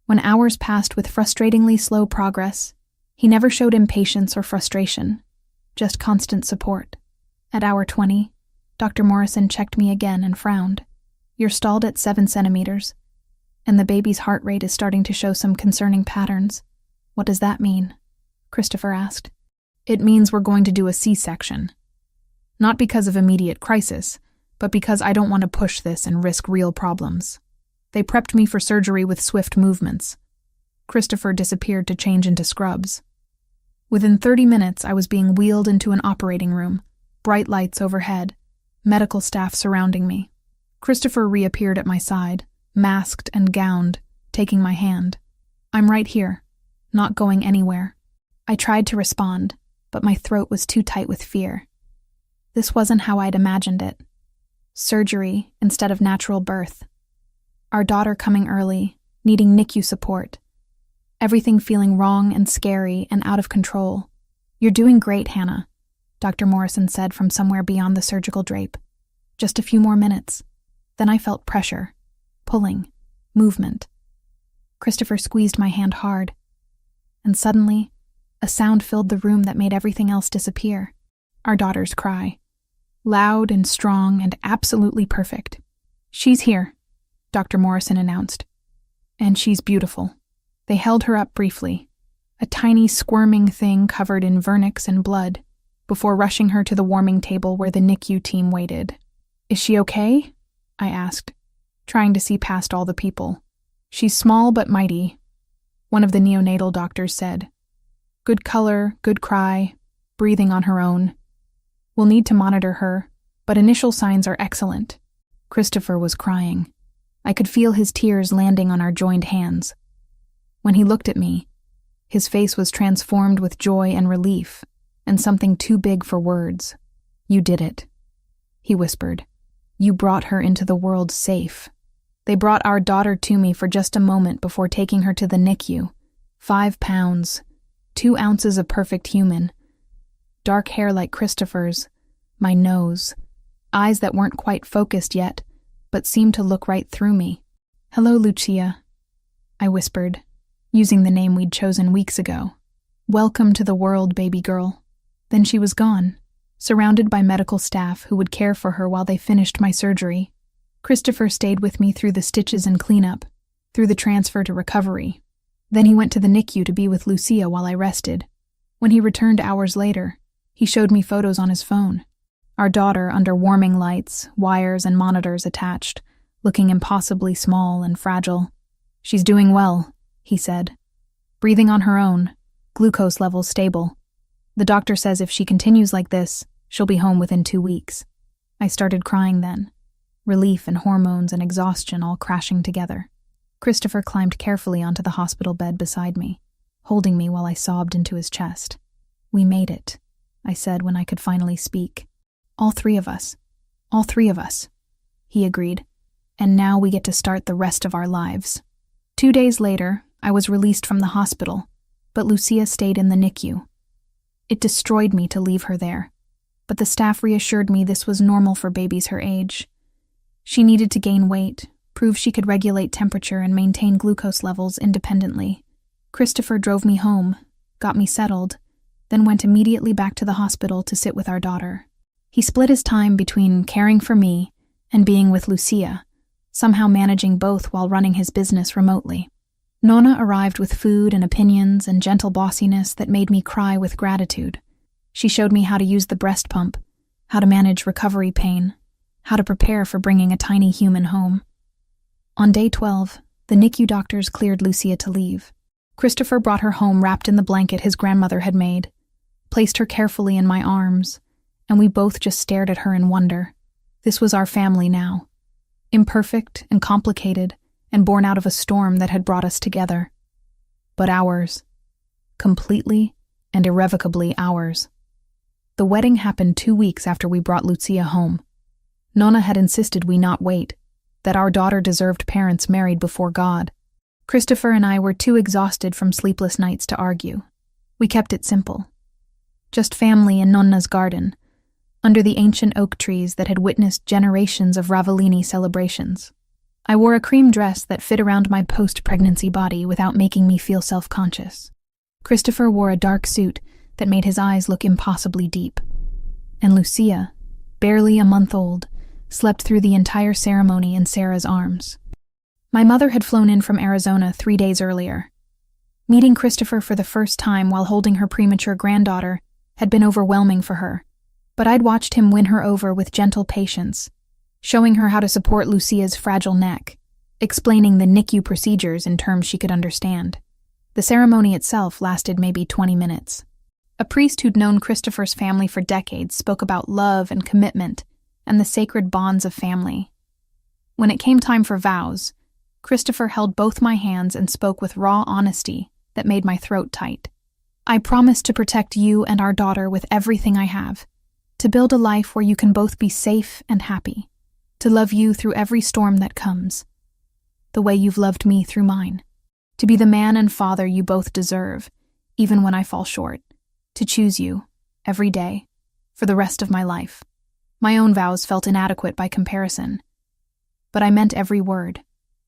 When hours passed with frustratingly slow progress, he never showed impatience or frustration, just constant support. At hour 20, Dr. Morrison checked me again and frowned. "You're stalled at 7 centimeters, and the baby's heart rate is starting to show some concerning patterns. What does that mean?" Christopher asked. "It means we're going to do a C-section. Not because of immediate crisis, but because I don't want to push this and risk real problems. They prepped me for surgery with swift movements." Christopher disappeared to change into scrubs. Within 30 minutes, I was being wheeled into an operating room, bright lights overhead, medical staff surrounding me. Christopher reappeared at my side, masked and gowned, taking my hand. "I'm right here, not going anywhere." I tried to respond, but my throat was too tight with fear. This wasn't how I'd imagined it. Surgery instead of natural birth. Our daughter coming early, needing NICU support. Everything feeling wrong and scary and out of control. "You're doing great, Hannah," Dr. Morrison said from somewhere beyond the surgical drape. "Just a few more minutes." Then I felt pressure, pulling, movement. Christopher squeezed my hand hard. And suddenly, a sound filled the room that made everything else disappear. Our daughter's cry. Loud and strong and absolutely perfect. "She's here," Dr. Morrison announced. "And she's beautiful." They held her up briefly, a tiny squirming thing covered in vernix and blood, before rushing her to the warming table where the NICU team waited. "Is she okay?" I asked, trying to see past all the people. "She's small but mighty," one of the neonatal doctors said. "Good color, good cry, breathing on her own. We'll need to monitor her, but initial signs are excellent." Christopher was crying. I could feel his tears landing on our joined hands. When he looked at me, his face was transformed with joy and relief, and something too big for words. "You did it," he whispered. "You brought her into the world safe. They brought our daughter to me for just a moment before taking her to the NICU. 5 pounds, 2 ounces of perfect human. Dark hair like Christopher's, my nose, eyes that weren't quite focused yet, but seemed to look right through me. "Hello, Lucia," I whispered, using the name we'd chosen weeks ago. "Welcome to the world, baby girl." Then she was gone, surrounded by medical staff who would care for her while they finished my surgery. Christopher stayed with me through the stitches and cleanup, through the transfer to recovery. Then he went to the NICU to be with Lucia while I rested. When he returned hours later, he showed me photos on his phone. Our daughter under warming lights, wires, and monitors attached, looking impossibly small and fragile. "She's doing well," he said. "Breathing on her own, glucose levels stable. The doctor says if she continues like this, she'll be home within 2 weeks." I started crying then, relief and hormones and exhaustion all crashing together. Christopher climbed carefully onto the hospital bed beside me, holding me while I sobbed into his chest. "We made it," I said when I could finally speak. All three of us, he agreed. "And now we get to start the rest of our lives." 2 days later, I was released from the hospital, but Lucia stayed in the NICU. It destroyed me to leave her there, but the staff reassured me this was normal for babies her age. She needed to gain weight, prove she could regulate temperature and maintain glucose levels independently. Christopher drove me home, got me settled, then went immediately back to the hospital to sit with our daughter. He split his time between caring for me and being with Lucia, somehow managing both while running his business remotely. Nonna arrived with food and opinions and gentle bossiness that made me cry with gratitude. She showed me how to use the breast pump, how to manage recovery pain, how to prepare for bringing a tiny human home. On day 12, the NICU doctors cleared Lucia to leave. Christopher brought her home wrapped in the blanket his grandmother had made, placed her carefully in my arms, and we both just stared at her in wonder. This was our family now, imperfect and complicated and born out of a storm that had brought us together. But ours. Completely and irrevocably ours. The wedding happened 2 weeks after we brought Lucia home. Nonna had insisted we not wait, that our daughter deserved parents married before God. Christopher and I were too exhausted from sleepless nights to argue. We kept it simple. Just family in Nonna's garden, under the ancient oak trees that had witnessed generations of Ravellini celebrations. I wore a cream dress that fit around my post-pregnancy body without making me feel self-conscious. Christopher wore a dark suit that made his eyes look impossibly deep. And Lucia, barely a month old, slept through the entire ceremony in Sarah's arms. My mother had flown in from Arizona 3 days earlier. Meeting Christopher for the first time while holding her premature granddaughter had been overwhelming for her, but I'd watched him win her over with gentle patience, showing her how to support Lucia's fragile neck, explaining the NICU procedures in terms she could understand. The ceremony itself lasted maybe 20 minutes. A priest who'd known Christopher's family for decades spoke about love and commitment and the sacred bonds of family. When it came time for vows, Christopher held both my hands and spoke with raw honesty that made my throat tight. I promise to protect you and our daughter with everything I have, to build a life where you can both be safe and happy, to love you through every storm that comes, the way you've loved me through mine, to be the man and father you both deserve, even when I fall short, to choose you, every day, for the rest of my life. My own vows felt inadequate by comparison, but I meant every word.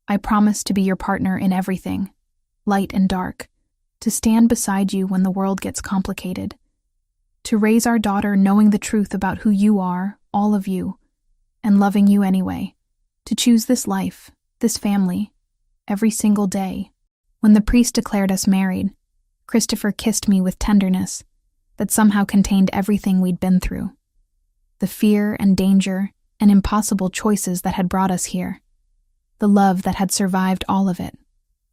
I promise to be your partner in everything, light and dark, to stand beside you when the world gets complicated, to raise our daughter knowing the truth about who you are, all of you, and loving you anyway, to choose this life, this family, every single day. When the priest declared us married, Christopher kissed me with tenderness that somehow contained everything we'd been through, the fear and danger and impossible choices that had brought us here, the love that had survived all of it.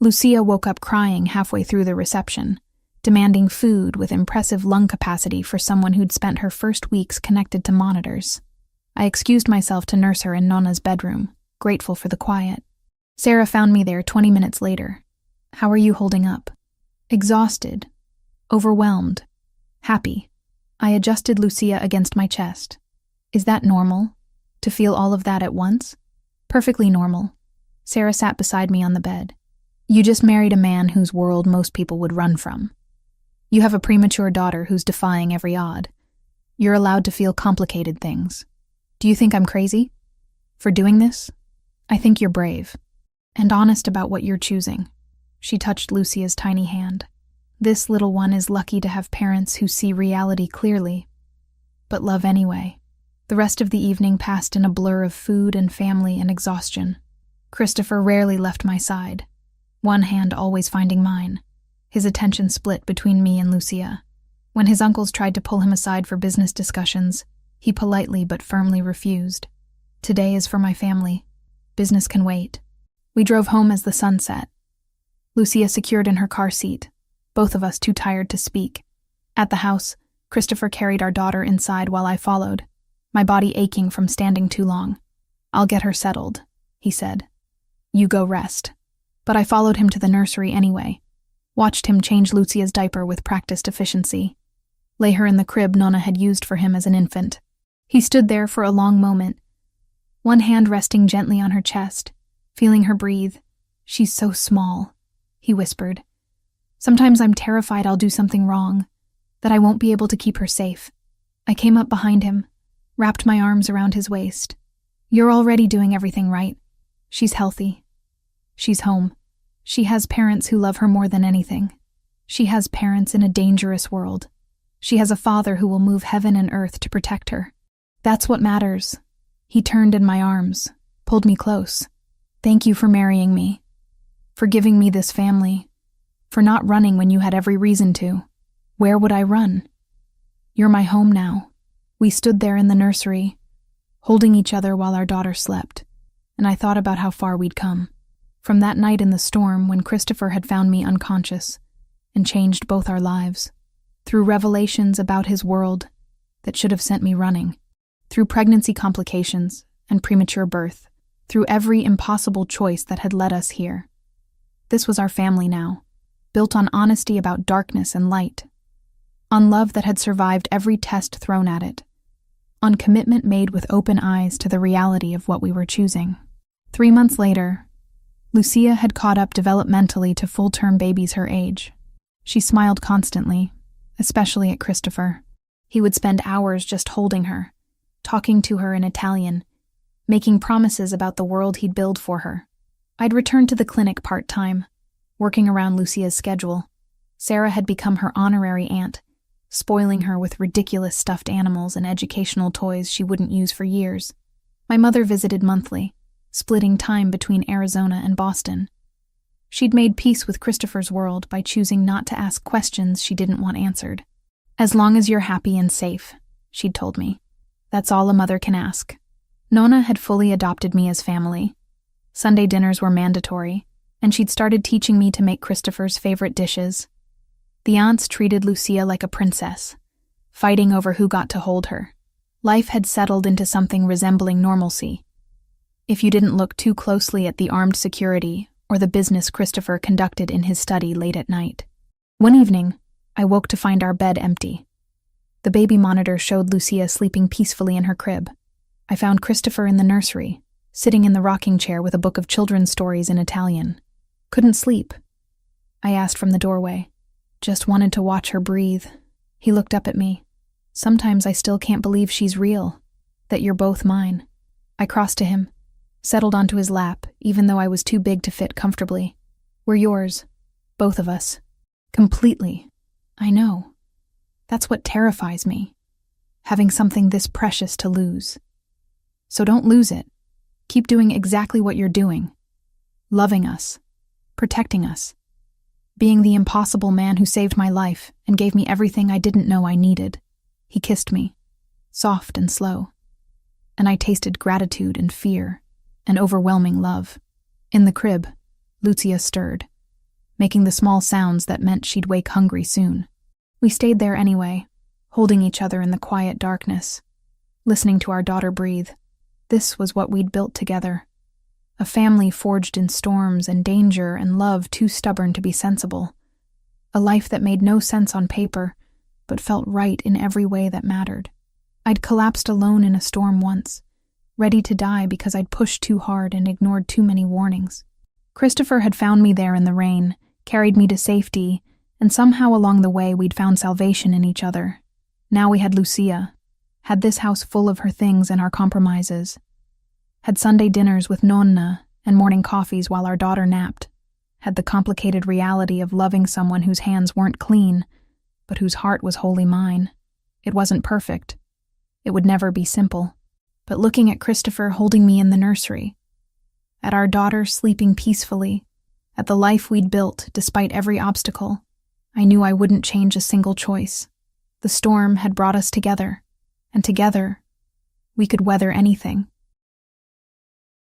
Lucia woke up crying halfway through the reception, demanding food with impressive lung capacity for someone who'd spent her first weeks connected to monitors. I excused myself to nurse her in Nonna's bedroom, grateful for the quiet. Sarah found me there 20 minutes later. How are you holding up? Exhausted, overwhelmed, happy. I adjusted Lucia against my chest. Is that normal? To feel all of that at once? Perfectly normal. Sarah sat beside me on the bed. You just married a man whose world most people would run from. You have a premature daughter who's defying every odd. You're allowed to feel complicated things. Do you think I'm crazy for doing this? I think you're brave and honest about what you're choosing. She touched Lucia's tiny hand. This little one is lucky to have parents who see reality clearly, but love anyway. The rest of the evening passed in a blur of food and family and exhaustion. Christopher rarely left my side, one hand always finding mine, his attention split between me and Lucia. When his uncles tried to pull him aside for business discussions, he politely but firmly refused. Today is for my family. Business can wait. We drove home as the sun set. Lucia secured in her car seat, both of us too tired to speak. At the house, Christopher carried our daughter inside while I followed, my body aching from standing too long. I'll get her settled, he said. You go rest. But I followed him to the nursery anyway, watched him change Lucia's diaper with practiced efficiency, lay her in the crib Nonna had used for him as an infant. He stood there for a long moment, one hand resting gently on her chest, feeling her breathe. She's so small, he whispered. Sometimes I'm terrified I'll do something wrong, that I won't be able to keep her safe. I came up behind him, wrapped my arms around his waist. You're already doing everything right. She's healthy. She's home. She has parents who love her more than anything. She has parents in a dangerous world. She has a father who will move heaven and earth to protect her. That's what matters. He turned in my arms, pulled me close. Thank you for marrying me, for giving me this family, for not running when you had every reason to. Where would I run? You're my home now. We stood there in the nursery, holding each other while our daughter slept, and I thought about how far we'd come. From that night in the storm when Christopher had found me unconscious and changed both our lives, through revelations about his world that should have sent me running, through pregnancy complications and premature birth, through every impossible choice that had led us here. This was our family now, built on honesty about darkness and light, on love that had survived every test thrown at it, on commitment made with open eyes to the reality of what we were choosing. 3 months later, Lucia had caught up developmentally to full-term babies her age. She smiled constantly, especially at Christopher. He would spend hours just holding her, talking to her in Italian, making promises about the world he'd build for her. I'd returned to the clinic part-time, working around Lucia's schedule. Sarah had become her honorary aunt, spoiling her with ridiculous stuffed animals and educational toys she wouldn't use for years. My mother visited monthly, splitting time between Arizona and Boston. She'd made peace with Christopher's world by choosing not to ask questions she didn't want answered. As long as you're happy and safe, she'd told me. That's all a mother can ask. Nonna had fully adopted me as family. Sunday dinners were mandatory, and she'd started teaching me to make Christopher's favorite dishes. The aunts treated Lucia like a princess, fighting over who got to hold her. Life had settled into something resembling normalcy. If you didn't look too closely at the armed security or the business Christopher conducted in his study late at night. One evening, I woke to find our bed empty. The baby monitor showed Lucia sleeping peacefully in her crib. I found Christopher in the nursery, sitting in the rocking chair with a book of children's stories in Italian. Couldn't sleep. I asked from the doorway. Just wanted to watch her breathe. He looked up at me. Sometimes I still can't believe she's real, that you're both mine. I crossed to him, settled onto his lap, even though I was too big to fit comfortably. We're yours, both of us. Completely. I know. That's what terrifies me, having something this precious to lose. So don't lose it. Keep doing exactly what you're doing. Loving us. Protecting us. Being the impossible man who saved my life and gave me everything I didn't know I needed. He kissed me, soft and slow. And I tasted gratitude and fear, and overwhelming love. In the crib, Lucia stirred, making the small sounds that meant she'd wake hungry soon. We stayed there anyway, holding each other in the quiet darkness, listening to our daughter breathe. This was what we'd built together. A family forged in storms and danger and love too stubborn to be sensible. A life that made no sense on paper, but felt right in every way that mattered. I'd collapsed alone in a storm once, ready to die because I'd pushed too hard and ignored too many warnings. Christopher had found me there in the rain, carried me to safety, and somehow along the way we'd found salvation in each other. Now we had Lucia, had this house full of her things and our compromises, had Sunday dinners with Nonna and morning coffees while our daughter napped, had the complicated reality of loving someone whose hands weren't clean, but whose heart was wholly mine. It wasn't perfect. It would never be simple. But looking at Christopher holding me in the nursery, at our daughter sleeping peacefully, at the life we'd built despite every obstacle, I knew I wouldn't change a single choice. The storm had brought us together, and together, we could weather anything.